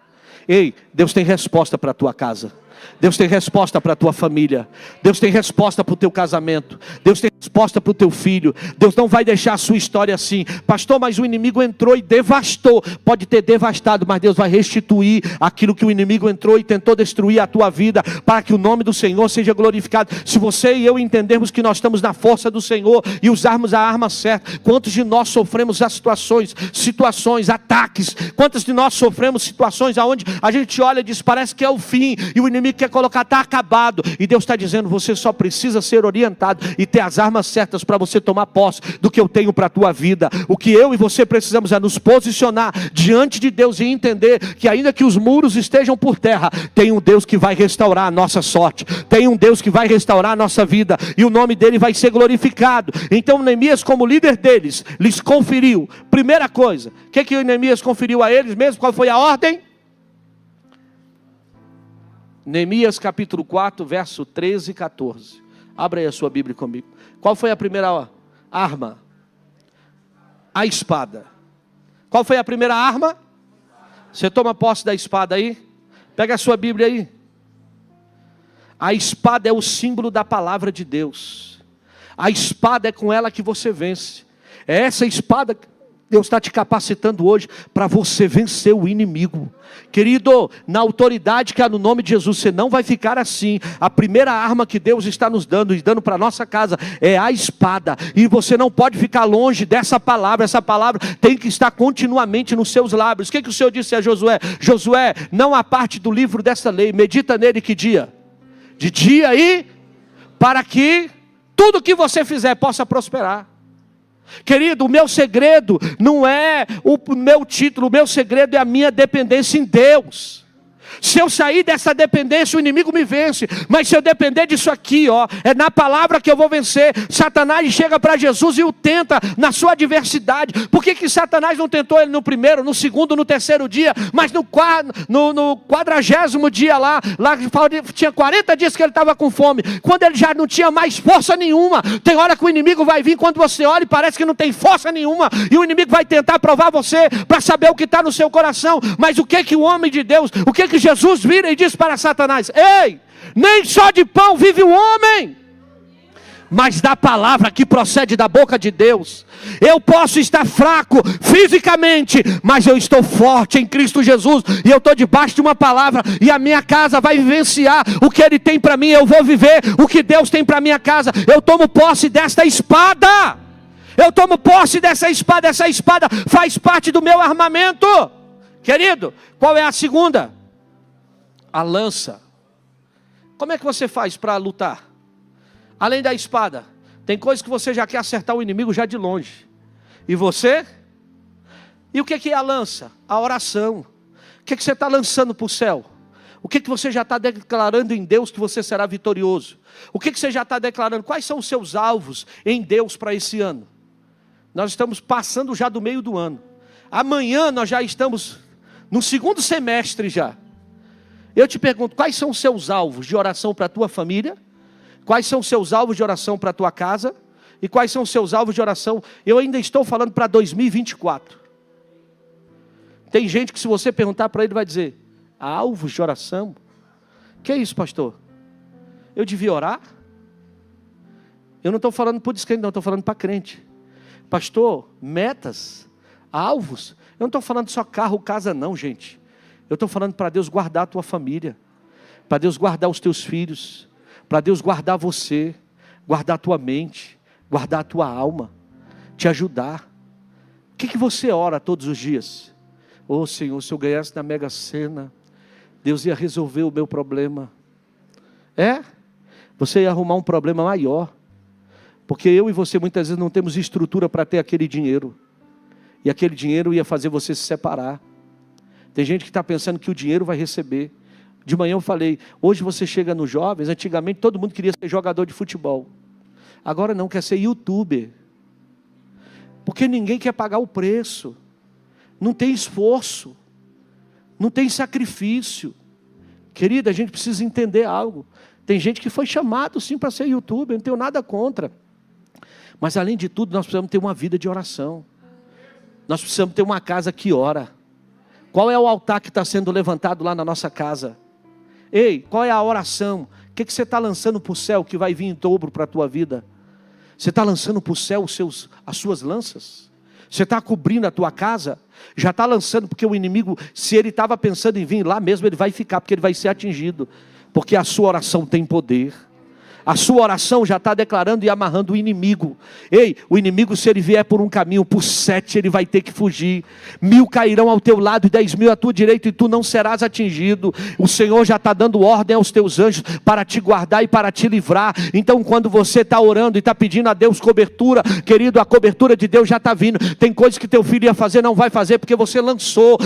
Ei, Deus tem resposta para a tua casa. Deus tem resposta para a tua família. Deus tem resposta para o teu casamento. Deus tem resposta para o teu filho. Deus não vai deixar a sua história assim. Pastor, mas o inimigo entrou e devastou. Pode ter devastado, mas Deus vai restituir aquilo que o inimigo entrou e tentou destruir a tua vida, para que o nome do Senhor seja glorificado. Se você e eu entendermos que nós estamos na força do Senhor e usarmos a arma certa, quantos de nós sofremos as situações, ataques? Quantos de nós sofremos situações aonde a gente olha e diz, parece que é o fim, e o inimigo quer colocar, está acabado, e Deus está dizendo, você só precisa ser orientado e ter as armas certas para você tomar posse do que eu tenho para a tua vida. O que eu e você precisamos é nos posicionar diante de Deus e entender que ainda que os muros estejam por terra, tem um Deus que vai restaurar a nossa sorte, tem um Deus que vai restaurar a nossa vida, e o nome dele vai ser glorificado. Então Neemias, como líder deles, lhes conferiu, primeira coisa, o que Neemias conferiu a eles mesmo? Qual foi a ordem? Neemias capítulo 4, verso 13 e 14. Abra aí a sua Bíblia comigo. Qual foi a primeira arma? A espada. Qual foi a primeira arma? Você toma posse da espada aí? Pega a sua Bíblia aí. A espada é o símbolo da palavra de Deus. A espada é com ela que você vence. É essa espada que Deus está te capacitando hoje para você vencer o inimigo. Querido, na autoridade que há no nome de Jesus, você não vai ficar assim. A primeira arma que Deus está nos dando e dando para a nossa casa é a espada. E você não pode ficar longe dessa palavra. Essa palavra tem que estar continuamente nos seus lábios. O que o Senhor disse a Josué? Josué, não há parte do livro dessa lei. Medita nele que dia? De dia e para que tudo que você fizer possa prosperar. Querido, o meu segredo não é o meu título, o meu segredo é a minha dependência em Deus. Se eu sair dessa dependência, o inimigo me vence. Mas se eu depender disso aqui, é na palavra que eu vou vencer. Satanás chega para Jesus e o tenta na sua adversidade. Por que Satanás não tentou ele no primeiro, no segundo, no terceiro dia, mas no 40º dia lá tinha 40 dias que ele estava com fome, quando ele já não tinha mais força nenhuma. Tem hora que o inimigo vai vir, quando você olha e parece que não tem força nenhuma, e o inimigo vai tentar provar você, para saber o que está no seu coração. Mas o que o homem de Deus, o que Jesus vira e diz para Satanás? Ei, nem só de pão vive o homem, mas da palavra que procede da boca de Deus. Eu posso estar fraco fisicamente, mas eu estou forte em Cristo Jesus, e eu estou debaixo de uma palavra, e a minha casa vai vivenciar o que Ele tem para mim. Eu vou viver o que Deus tem para minha casa. Eu tomo posse desta espada. Eu tomo posse dessa espada. Essa espada faz parte do meu armamento. Querido, qual é a segunda? A lança. Como é que você faz para lutar? Além da espada, tem coisas que você já quer acertar o inimigo já de longe. E você? E o que é a lança? A oração. O que você está lançando para o céu? O que você já está declarando em Deus que você será vitorioso? O que você já está declarando? Quais são os seus alvos em Deus para esse ano? Nós estamos passando já do meio do ano. Amanhã nós já estamos no segundo semestre já. Eu te pergunto, quais são os seus alvos de oração para a tua família? Quais são os seus alvos de oração para a tua casa? E quais são os seus alvos de oração? Eu ainda estou falando para 2024. Tem gente que se você perguntar para ele vai dizer, alvos de oração? Que é isso, pastor? Eu devia orar? Eu não estou falando para o descrente, não, estou falando para crente. Pastor, metas, alvos? Eu não estou falando só carro, casa não, gente. Eu estou falando para Deus guardar a tua família, para Deus guardar os teus filhos, para Deus guardar você, guardar a tua mente, guardar a tua alma, te ajudar. O que você ora todos os dias? Oh Senhor, se eu ganhasse na Mega Sena, Deus ia resolver o meu problema. Você ia arrumar um problema maior, porque eu e você muitas vezes não temos estrutura para ter aquele dinheiro, e aquele dinheiro ia fazer você se separar. Tem gente que está pensando que o dinheiro vai receber. De manhã eu falei, hoje você chega nos jovens, antigamente todo mundo queria ser jogador de futebol, agora não, quer ser youtuber, porque ninguém quer pagar o preço, não tem esforço, não tem sacrifício. Querida, a gente precisa entender algo. Tem gente que foi chamado sim para ser youtuber, não tenho nada contra, mas além de tudo nós precisamos ter uma vida de oração, nós precisamos ter uma casa que ora. Qual é o altar que está sendo levantado lá na nossa casa? Ei, qual é a oração? O que você está lançando para o céu que vai vir em dobro para a tua vida? Você está lançando para o céu as suas lanças? Você está cobrindo a tua casa? Já está lançando, porque o inimigo, se ele estava pensando em vir lá mesmo, ele vai ficar, porque ele vai ser atingido. Porque a sua oração tem poder. A sua oração já está declarando e amarrando o inimigo. Ei, o inimigo, se ele vier por um caminho, por 7 ele vai ter que fugir. 1000 cairão ao teu lado e 10.000 à tua direita, e tu não serás atingido. O Senhor já está dando ordem aos teus anjos para te guardar e para te livrar. Então quando você está orando e está pedindo a Deus cobertura, querido, a cobertura de Deus já está vindo. Tem coisas que teu filho ia fazer, não vai fazer, porque você lançou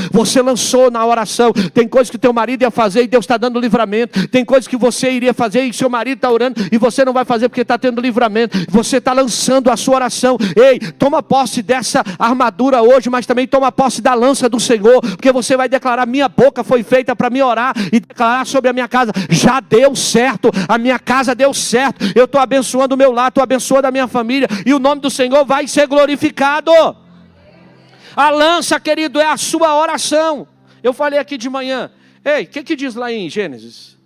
na oração. Tem coisas que teu marido ia fazer e Deus está dando livramento. Tem coisas que você iria fazer e seu marido está orando e você não vai fazer porque está tendo livramento. Você está lançando a sua oração. Ei, toma posse dessa armadura hoje, mas também toma posse da lança do Senhor, porque você vai declarar, minha boca foi feita para me orar e declarar sobre a minha casa, já deu certo, a minha casa deu certo, eu estou abençoando o meu lar, estou abençoando a minha família, e o nome do Senhor vai ser glorificado. A lança, querido, é a sua oração. Eu falei aqui de manhã, ei, o que diz lá em Gênesis?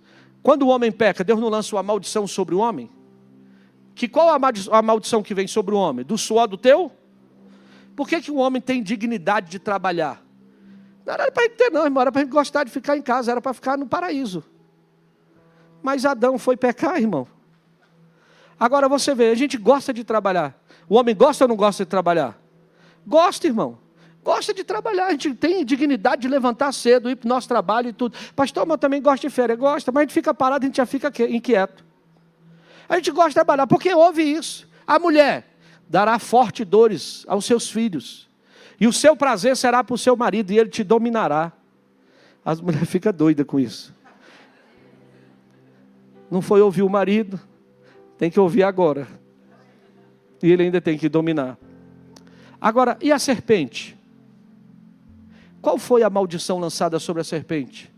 Quando o homem peca, Deus não lança uma maldição sobre o homem? Qual a maldição que vem sobre o homem? Do suor do teu? Por que o homem tem dignidade de trabalhar? Não era para ele ter não, irmão, era para ele gostar de ficar em casa, era para ficar no paraíso. Mas Adão foi pecar, irmão. Agora você vê, a gente gosta de trabalhar. O homem gosta ou não gosta de trabalhar? Gosta, irmão. Gosta de trabalhar, a gente tem dignidade de levantar cedo, ir para o nosso trabalho e tudo. Pastor, mas também gosta de férias. Gosta, mas a gente fica parado, a gente já fica inquieto. A gente gosta de trabalhar, porque ouve isso. A mulher dará fortes dores aos seus filhos, e o seu prazer será para o seu marido, e ele te dominará. As mulheres ficam doidas com isso. Não foi ouvir o marido, tem que ouvir agora. E ele ainda tem que dominar. Agora, e a serpente? Qual foi a maldição lançada sobre a serpente?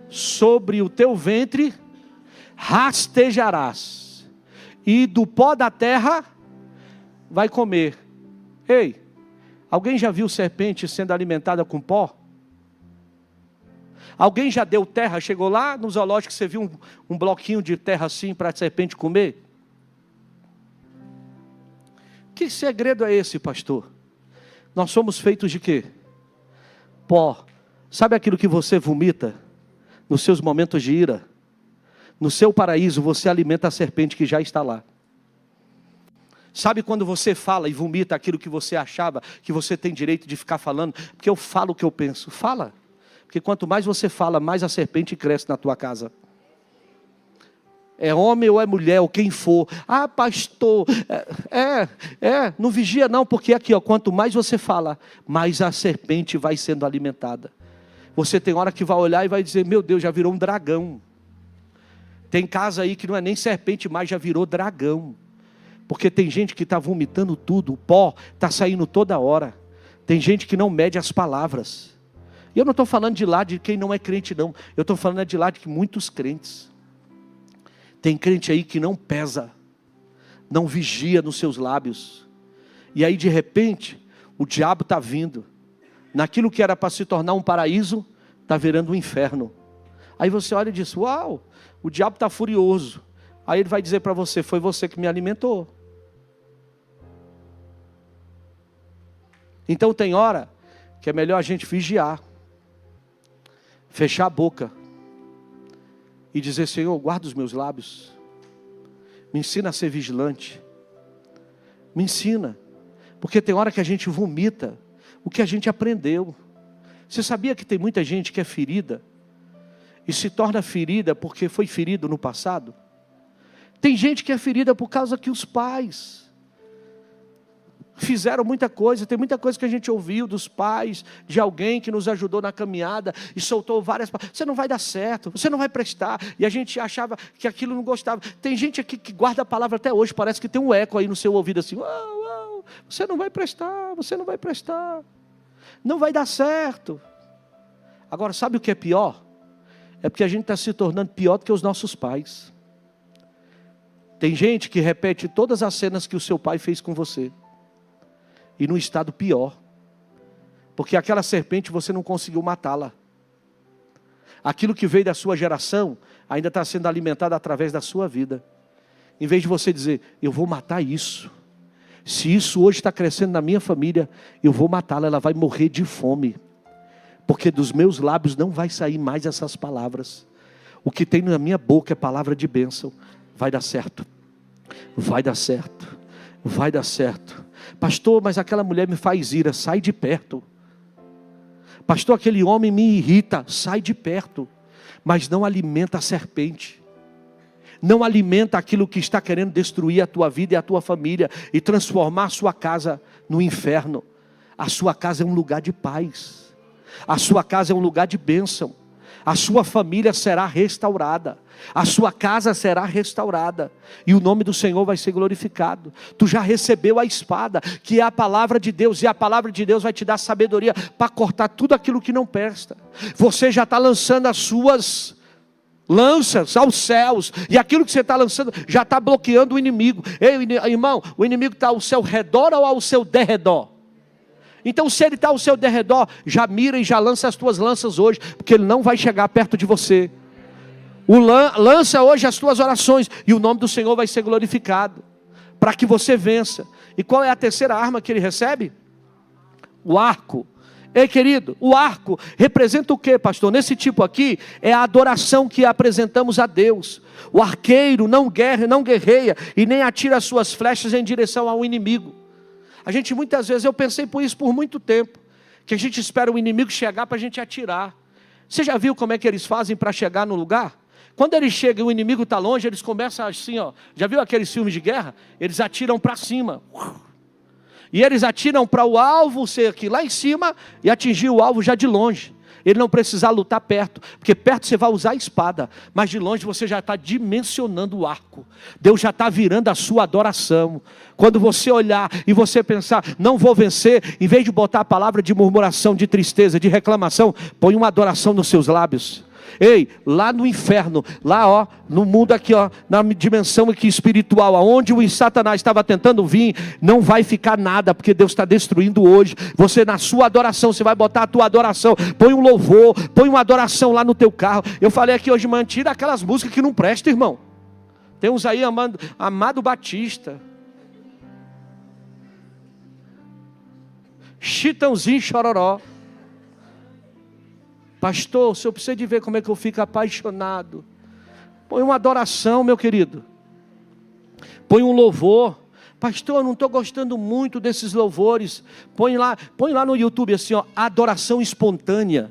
Sobre o teu ventre rastejarás, e do pó da terra vai comer. Ei, alguém já viu serpente sendo alimentada com pó? Alguém já deu terra? Chegou lá no zoológico, você viu um bloquinho de terra assim para a serpente comer? Que segredo é esse, pastor? Nós somos feitos de quê? Pó. Sabe aquilo que você vomita nos seus momentos de ira? No seu paraíso você alimenta a serpente que já está lá. Sabe quando você fala e vomita aquilo que você achava que você tem direito de ficar falando? Porque eu falo o que eu penso. Fala. Porque quanto mais você fala, mais a serpente cresce na tua casa. É homem ou é mulher, ou quem for. Ah, pastor, não vigia não, porque aqui, ó, quanto mais você fala, mais a serpente vai sendo alimentada. Você tem hora que vai olhar e vai dizer, meu Deus, já virou um dragão. Tem casa aí que não é nem serpente mais, já virou dragão. Porque tem gente que está vomitando tudo, o pó está saindo toda hora. Tem gente que não mede as palavras. E eu não estou falando de lá de quem não é crente não, eu estou falando de lá de muitos crentes. Tem crente aí que não pesa, não vigia nos seus lábios. E aí de repente, o diabo está vindo. Naquilo que era para se tornar um paraíso, está virando um inferno. Aí você olha e diz, uau, o diabo está furioso. Aí ele vai dizer para você, foi você que me alimentou. Então tem hora que é melhor a gente vigiar. fechar a boca e dizer: Senhor, guarda os meus lábios, me ensina a ser vigilante, me ensina, porque tem hora que a gente vomita o que a gente aprendeu. Você sabia que tem muita gente que é ferida e se torna ferida porque foi ferido no passado? Tem gente que é ferida por causa que os pais fizeram muita coisa. Tem muita coisa que a gente ouviu dos pais, de alguém que nos ajudou na caminhada e soltou várias palavras: você não vai dar certo, você não vai prestar. E a gente achava que aquilo não gostava. Tem gente aqui que guarda a palavra até hoje, parece que tem um eco aí no seu ouvido assim: uau, uau, você não vai prestar, você não vai prestar, não vai dar certo. Agora, sabe o que é pior? É porque a gente está se tornando pior do que os nossos pais. Tem gente que repete todas as cenas que o seu pai fez com você, e num estado pior, porque aquela serpente você não conseguiu matá-la. Aquilo que veio da sua geração ainda está sendo alimentado através da sua vida. Em vez de você dizer: eu vou matar isso, se isso hoje está crescendo na minha família, eu vou matá-la, ela vai morrer de fome, porque dos meus lábios não vai sair mais essas palavras. O que tem na minha boca é palavra de bênção. Vai dar certo, vai dar certo, vai dar certo. Pastor, mas aquela mulher me faz ira, sai de perto. Pastor, aquele homem me irrita, sai de perto. Mas não alimenta a serpente, não alimenta aquilo que está querendo destruir a tua vida e a tua família, e transformar a sua casa no inferno. A sua casa é um lugar de paz, a sua casa é um lugar de bênção, a sua família será restaurada, a sua casa será restaurada, e o nome do Senhor vai ser glorificado. Tu já recebeu a espada, que é a palavra de Deus, e a palavra de Deus vai te dar sabedoria para cortar tudo aquilo que não presta. Você já está lançando as suas lanças aos céus, e aquilo que você está lançando já está bloqueando o inimigo. Ei, irmão, o inimigo está ao seu redor ou ao seu derredor? Então, se ele está ao seu derredor, já mira e já lança as tuas lanças hoje, porque ele não vai chegar perto de você. Lança hoje as tuas orações, e o nome do Senhor vai ser glorificado, para que você vença. E qual é a terceira arma que ele recebe? O arco. Ei, querido, o arco representa o que, pastor? Nesse tipo aqui, é a adoração que apresentamos a Deus. O arqueiro não guerreia, e nem atira as suas flechas em direção ao inimigo. A gente muitas vezes, eu pensei por isso por muito tempo, que a gente espera o inimigo chegar para a gente atirar. Você já viu como é que eles fazem para chegar no lugar? Quando eles chegam e o inimigo está longe, eles começam assim, ó. Já viu aqueles filmes de guerra? Eles atiram para cima. E eles atiram para o alvo ser aqui lá em cima e atingir o alvo já de longe. Ele não precisar lutar perto, porque perto você vai usar a espada, mas de longe você já está dimensionando o arco. Deus já está virando a sua adoração. Quando você olhar e você pensar: não vou vencer, em vez de botar a palavra de murmuração, de tristeza, de reclamação, põe uma adoração nos seus lábios. Ei, lá no inferno, lá ó, no mundo aqui ó, na dimensão aqui espiritual, aonde o Satanás estava tentando vir, não vai ficar nada, porque Deus está destruindo hoje. Você na sua adoração, você vai botar a tua adoração, põe um louvor, põe uma adoração lá no teu carro. Eu falei aqui hoje, mano, tira aquelas músicas que não prestam, irmão. Tem uns aí, Amado Batista, Chitãozinho Chororó. Pastor, o senhor precisa de ver como é que eu fico apaixonado. Põe uma adoração, meu querido. Põe um louvor. Pastor, eu não estou gostando muito desses louvores. Põe lá no YouTube assim, ó, adoração espontânea.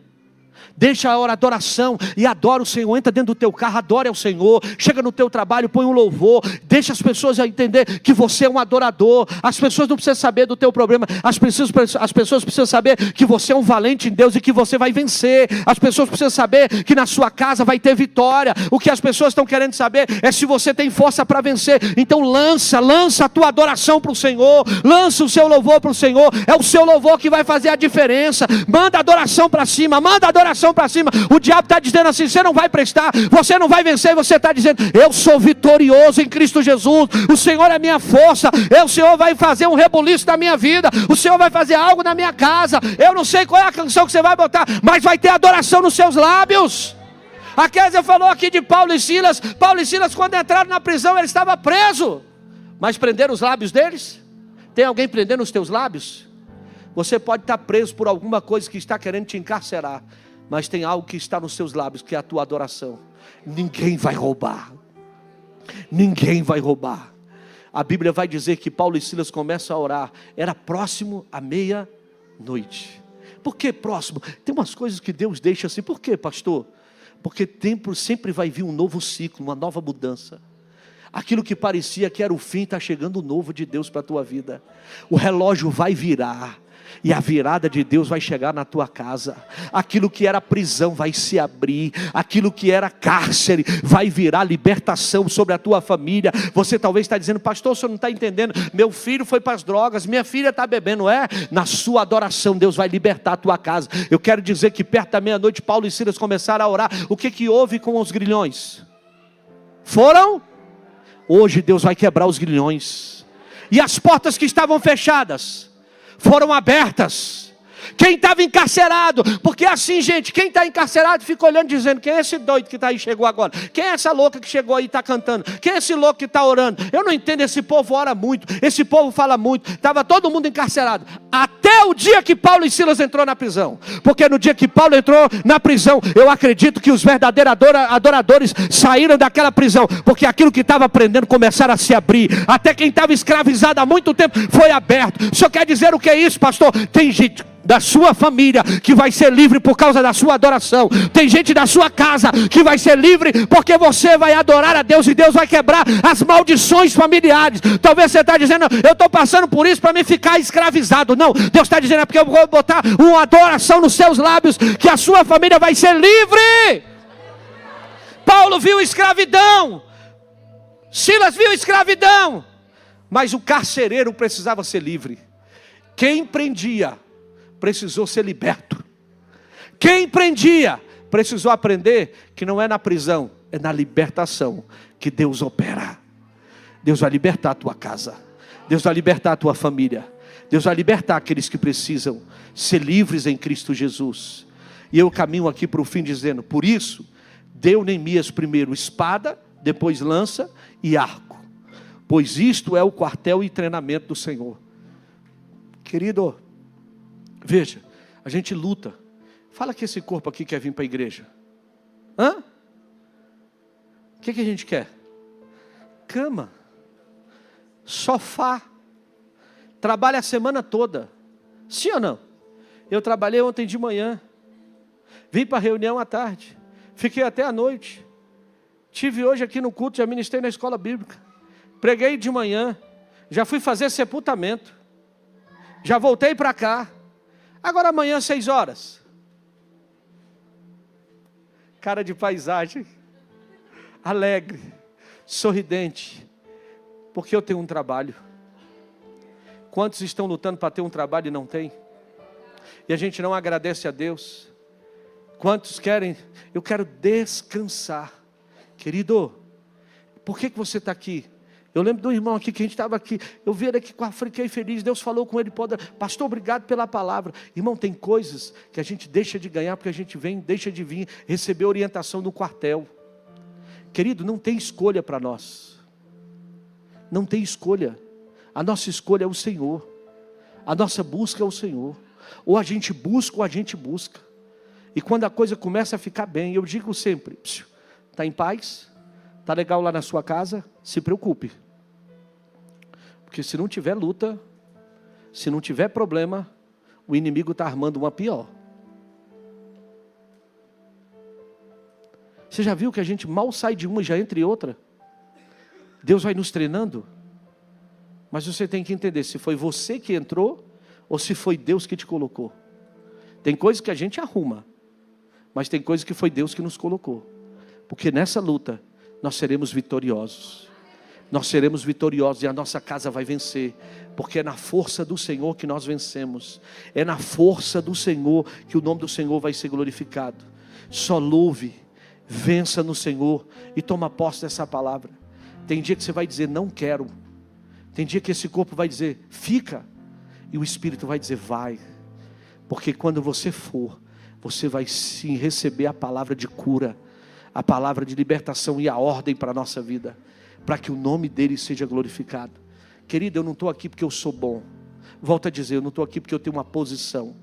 Deixa a hora, adoração, e adora o Senhor. Entra dentro do teu carro, adora o Senhor. Chega no teu trabalho, põe um louvor. Deixa as pessoas entender que você é um adorador. As pessoas não precisam saber do teu problema. As pessoas precisam saber que você é um valente em Deus e que você vai vencer. As pessoas precisam saber que na sua casa vai ter vitória. O que as pessoas estão querendo saber é se você tem força para vencer. Então lança a tua adoração para o Senhor. Lança o seu louvor para o Senhor. É o seu louvor que vai fazer a diferença. Manda adoração para cima, manda adoração para cima. O diabo está dizendo assim: você não vai prestar, você não vai vencer. Você está dizendo: eu sou vitorioso em Cristo Jesus, o Senhor é minha força, o Senhor vai fazer um rebuliço na minha vida, o Senhor vai fazer algo na minha casa. Eu não sei qual é a canção que você vai botar, mas vai ter adoração nos seus lábios. A Kézia falou aqui de Paulo e Silas. Paulo e Silas, quando entraram na prisão, ele estava preso, mas prenderam os lábios deles. Tem alguém prendendo os teus lábios? Você pode estar preso por alguma coisa que está querendo te encarcerar, mas tem algo que está nos seus lábios, que é a tua adoração. Ninguém vai roubar. Ninguém vai roubar. A Bíblia vai dizer que Paulo e Silas começam a orar. Era próximo à meia-noite. Por que próximo? Tem umas coisas que Deus deixa assim. Por quê, pastor? Porque tempo sempre vai vir um novo ciclo, uma nova mudança. Aquilo que parecia que era o fim, está chegando o novo de Deus para a tua vida. O relógio vai virar. E a virada de Deus vai chegar na tua casa. Aquilo que era prisão vai se abrir. Aquilo que era cárcere vai virar libertação sobre a tua família. Você talvez está dizendo, pastor, o senhor não está entendendo. Meu filho foi para as drogas, minha filha está bebendo. Na sua adoração Deus vai libertar a tua casa. Eu quero dizer que perto da meia-noite Paulo e Silas começaram a orar. O que houve com os grilhões? Foram? Hoje Deus vai quebrar os grilhões. E as portas que estavam fechadas foram abertas. Quem estava encarcerado, porque assim, gente, quem está encarcerado fica olhando dizendo, quem é esse doido que está aí, chegou agora? Quem é essa louca que chegou aí e está cantando? Quem é esse louco que está orando? Eu não entendo, esse povo ora muito, esse povo fala muito. Estava todo mundo encarcerado, até o dia que Paulo e Silas entrou na prisão. Porque no dia que Paulo entrou na prisão, eu acredito que os verdadeiros adoradores saíram daquela prisão, porque aquilo que estava aprendendo começaram a se abrir. Até quem estava escravizado há muito tempo foi aberto. O senhor quer dizer o que é isso, pastor? Tem gente da sua família que vai ser livre por causa da sua adoração. Tem gente da sua casa que vai ser livre porque você vai adorar a Deus e Deus vai quebrar as maldições familiares. Talvez você está dizendo, eu estou passando por isso para me ficar escravizado. Não, Deus está dizendo, é porque eu vou botar uma adoração nos seus lábios, que a sua família vai ser livre. Paulo viu escravidão, Silas viu escravidão, mas o carcereiro precisava ser livre. Quem prendia precisou ser liberto. Quem prendia precisou aprender que não é na prisão, é na libertação que Deus opera. Deus vai libertar a tua casa. Deus vai libertar a tua família. Deus vai libertar aqueles que precisam ser livres em Cristo Jesus. E eu caminho aqui para o fim dizendo, por isso, deu Neemias primeiro espada, depois lança e arco. Pois isto é o quartel e treinamento do Senhor. Querido, veja, a gente luta. Fala que esse corpo aqui quer vir para a igreja. Hã? O que a gente quer? Cama, sofá, trabalha a semana toda. Sim ou não? Eu trabalhei ontem de manhã, vim para a reunião à tarde, fiquei até à noite. Tive hoje aqui no culto, já ministrei na escola bíblica. Preguei de manhã, já fui fazer sepultamento. Já voltei para cá. Agora amanhã 6 horas. Cara de paisagem. Alegre. Sorridente. Porque eu tenho um trabalho. Quantos estão lutando para ter um trabalho e não tem? E a gente não agradece a Deus. Quantos querem? Eu quero descansar. Querido, por que você está aqui? Eu lembro de um irmão aqui que a gente estava aqui, eu vi ele aqui, fiquei feliz, Deus falou com ele, pastor, obrigado pela palavra. Irmão, tem coisas que a gente deixa de ganhar, porque a gente deixa de vir receber orientação no quartel. Querido, não tem escolha para nós. Não tem escolha. A nossa escolha é o Senhor. A nossa busca é o Senhor. Ou a gente busca, ou a gente busca. E quando a coisa começa a ficar bem, eu digo sempre, está em paz? Está legal lá na sua casa? Se preocupe. Porque se não tiver luta, se não tiver problema, o inimigo está armando uma pior. Você já viu que a gente mal sai de uma e já entra em outra? Deus vai nos treinando. Mas você tem que entender se foi você que entrou ou se foi Deus que te colocou. Tem coisas que a gente arruma, mas tem coisas que foi Deus que nos colocou. Porque nessa luta nós seremos vitoriosos. Nós seremos vitoriosos e a nossa casa vai vencer. Porque é na força do Senhor que nós vencemos. É na força do Senhor que o nome do Senhor vai ser glorificado. Só louve, vença no Senhor e toma posse dessa palavra. Tem dia que você vai dizer, não quero. Tem dia que esse corpo vai dizer, fica. E o Espírito vai dizer, vai. Porque quando você for, você vai sim receber a palavra de cura, a palavra de libertação e a ordem para a nossa vida, para que o nome dele seja glorificado. Querido, eu não estou aqui porque eu sou bom. Volto a dizer, eu não estou aqui porque eu tenho uma posição.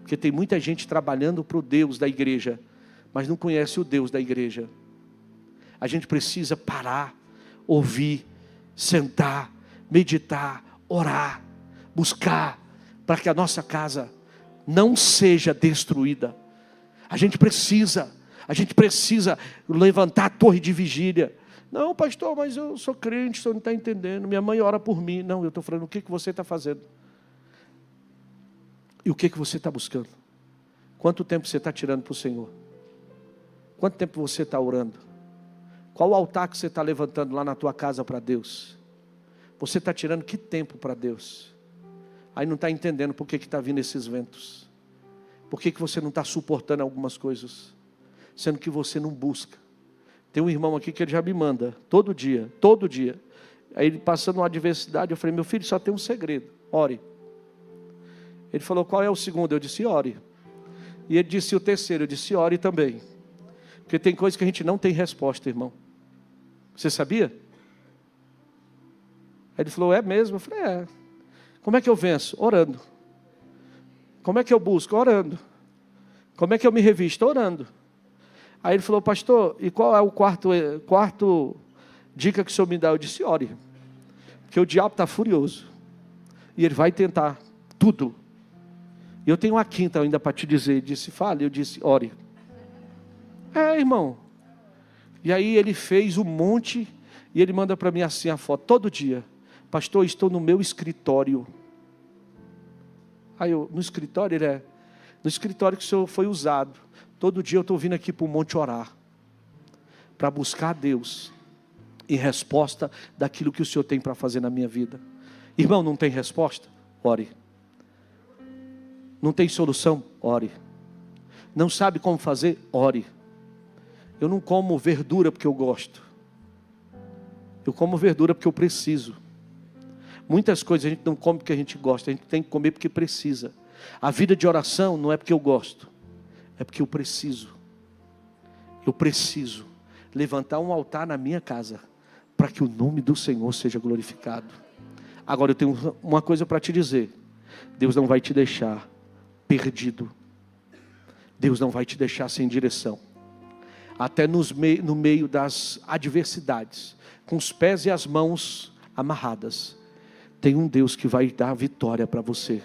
Porque tem muita gente trabalhando para o Deus da igreja, mas não conhece o Deus da igreja. A gente precisa parar, ouvir, sentar, meditar, orar, buscar, para que a nossa casa não seja destruída. A gente precisa levantar a torre de vigília. Não, pastor, mas eu sou crente, o senhor não está entendendo. Minha mãe ora por mim. Não, eu estou falando, o que você está fazendo? E o que você está buscando? Quanto tempo você está tirando para o Senhor? Quanto tempo você está orando? Qual o altar que você está levantando lá na tua casa para Deus? Você está tirando que tempo para Deus? Aí não está entendendo por que está vindo esses ventos. Por que você não está suportando algumas coisas? Sendo que você não busca. Tem um irmão aqui que ele já me manda, todo dia. Aí ele passando uma adversidade, eu falei, meu filho, só tem um segredo, ore. Ele falou, qual é o segundo? Eu disse, ore. E ele disse o terceiro, eu disse, ore também. Porque tem coisas que a gente não tem resposta, irmão. Você sabia? Aí ele falou, é mesmo? Eu falei, é. Como é que eu venço? Orando. Como é que eu busco? Orando. Como é que eu me revisto? Orando. Aí ele falou, pastor, e qual é o quarto dica que o senhor me dá? Eu disse, ore. Porque o diabo está furioso. E ele vai tentar tudo. E eu tenho uma quinta ainda para te dizer. Ele disse, fale. Eu disse, ore. É, irmão. E aí ele fez um monte. E ele manda para mim assim a foto, todo dia. Pastor, estou no meu escritório. Aí eu, no escritório, ele é. No escritório que o senhor foi usado. Todo dia eu estou vindo aqui para o monte orar. Para buscar a Deus. Em resposta daquilo que o Senhor tem para fazer na minha vida. Irmão, não tem resposta? Ore. Não tem solução? Ore. Não sabe como fazer? Ore. Eu não como verdura porque eu gosto. Eu como verdura porque eu preciso. Muitas coisas a gente não come porque a gente gosta. A gente tem que comer porque precisa. A vida de oração não é porque eu gosto. É porque eu preciso. Eu preciso levantar um altar na minha casa. Para que o nome do Senhor seja glorificado. Agora eu tenho uma coisa para te dizer. Deus não vai te deixar perdido. Deus não vai te deixar sem direção. Até no meio das adversidades. Com os pés e as mãos amarradas. Tem um Deus que vai dar vitória para você.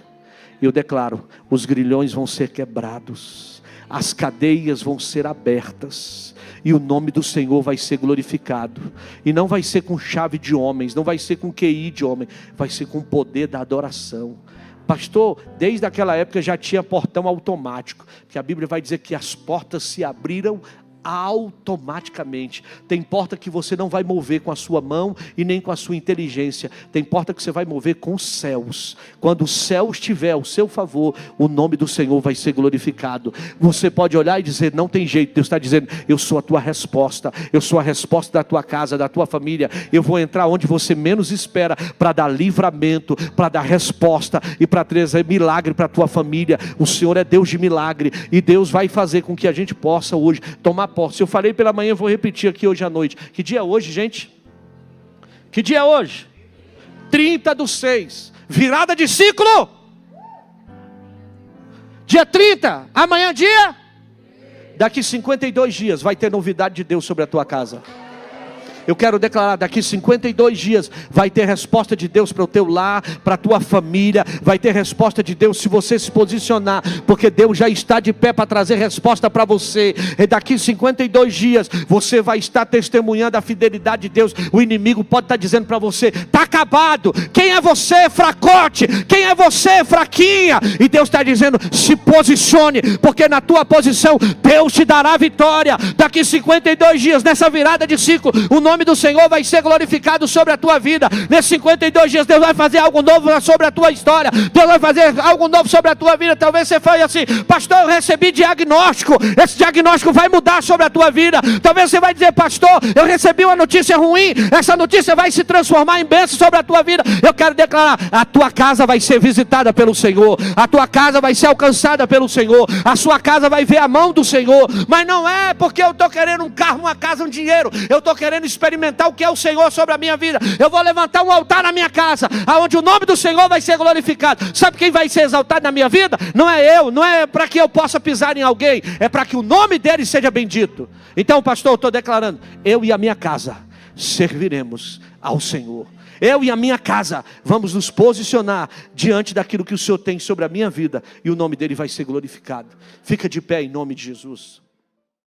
Eu declaro, os grilhões vão ser quebrados. As cadeias vão ser abertas. E o nome do Senhor vai ser glorificado. E não vai ser com chave de homens. Não vai ser com QI de homem. Vai ser com o poder da adoração. Pastor, desde aquela época já tinha portão automático. Que a Bíblia vai dizer que as portas se abriram automaticamente. Tem porta que você não vai mover com a sua mão e nem com a sua inteligência. Tem porta que você vai mover com os céus. Quando o céu estiver ao seu favor, o nome do Senhor vai ser glorificado. Você pode olhar e dizer, não tem jeito. Deus está dizendo, eu sou a tua resposta. Eu sou a resposta da tua casa, da tua família. Eu vou entrar onde você menos espera, para dar livramento, para dar resposta e para trazer milagre para a tua família. O Senhor é Deus de milagre. E Deus vai fazer com que a gente possa hoje tomar posse. Eu falei pela manhã, eu vou repetir aqui hoje à noite. Que dia é hoje, gente? Que dia é hoje? 30/6. Virada de ciclo. Dia 30. Amanhã dia? Daqui 52 dias vai ter novidade de Deus sobre a tua casa. Eu quero declarar, daqui 52 dias vai ter resposta de Deus para o teu lar, para a tua família. Vai ter resposta de Deus se você se posicionar, porque Deus já está de pé para trazer resposta para você. E daqui 52 dias você vai estar testemunhando a fidelidade de Deus. O inimigo pode estar dizendo para você, está acabado. Quem é você, fracote? Quem é você, fraquinha? E Deus está dizendo, se posicione, porque na tua posição Deus te dará vitória. Daqui 52 dias, nessa virada de ciclo, o nome do Senhor vai ser glorificado sobre a tua vida. Nesses 52 dias Deus vai fazer algo novo sobre a tua história. Deus vai fazer algo novo sobre a tua vida. Talvez você fale assim, pastor, eu recebi diagnóstico. Esse diagnóstico vai mudar sobre a tua vida. Talvez você vai dizer, pastor, eu recebi uma notícia ruim. Essa notícia vai se transformar em bênção sobre a tua vida. Eu quero declarar, a tua casa vai ser visitada pelo Senhor. A tua casa vai ser alcançada pelo Senhor. A sua casa vai ver a mão do Senhor. Mas não é porque eu estou querendo um carro, uma casa, um dinheiro. Eu estou querendo experimentar experimentar o que é o Senhor sobre a minha vida. Eu vou levantar um altar na minha casa, onde o nome do Senhor vai ser glorificado. Sabe quem vai ser exaltado na minha vida? Não é eu, não é para que eu possa pisar em alguém, é para que o nome dele seja bendito. Então, pastor, eu estou declarando, eu e a minha casa serviremos ao Senhor. Eu e a minha casa vamos nos posicionar diante daquilo que o Senhor tem sobre a minha vida, e o nome dele vai ser glorificado. Fica de pé em nome de Jesus.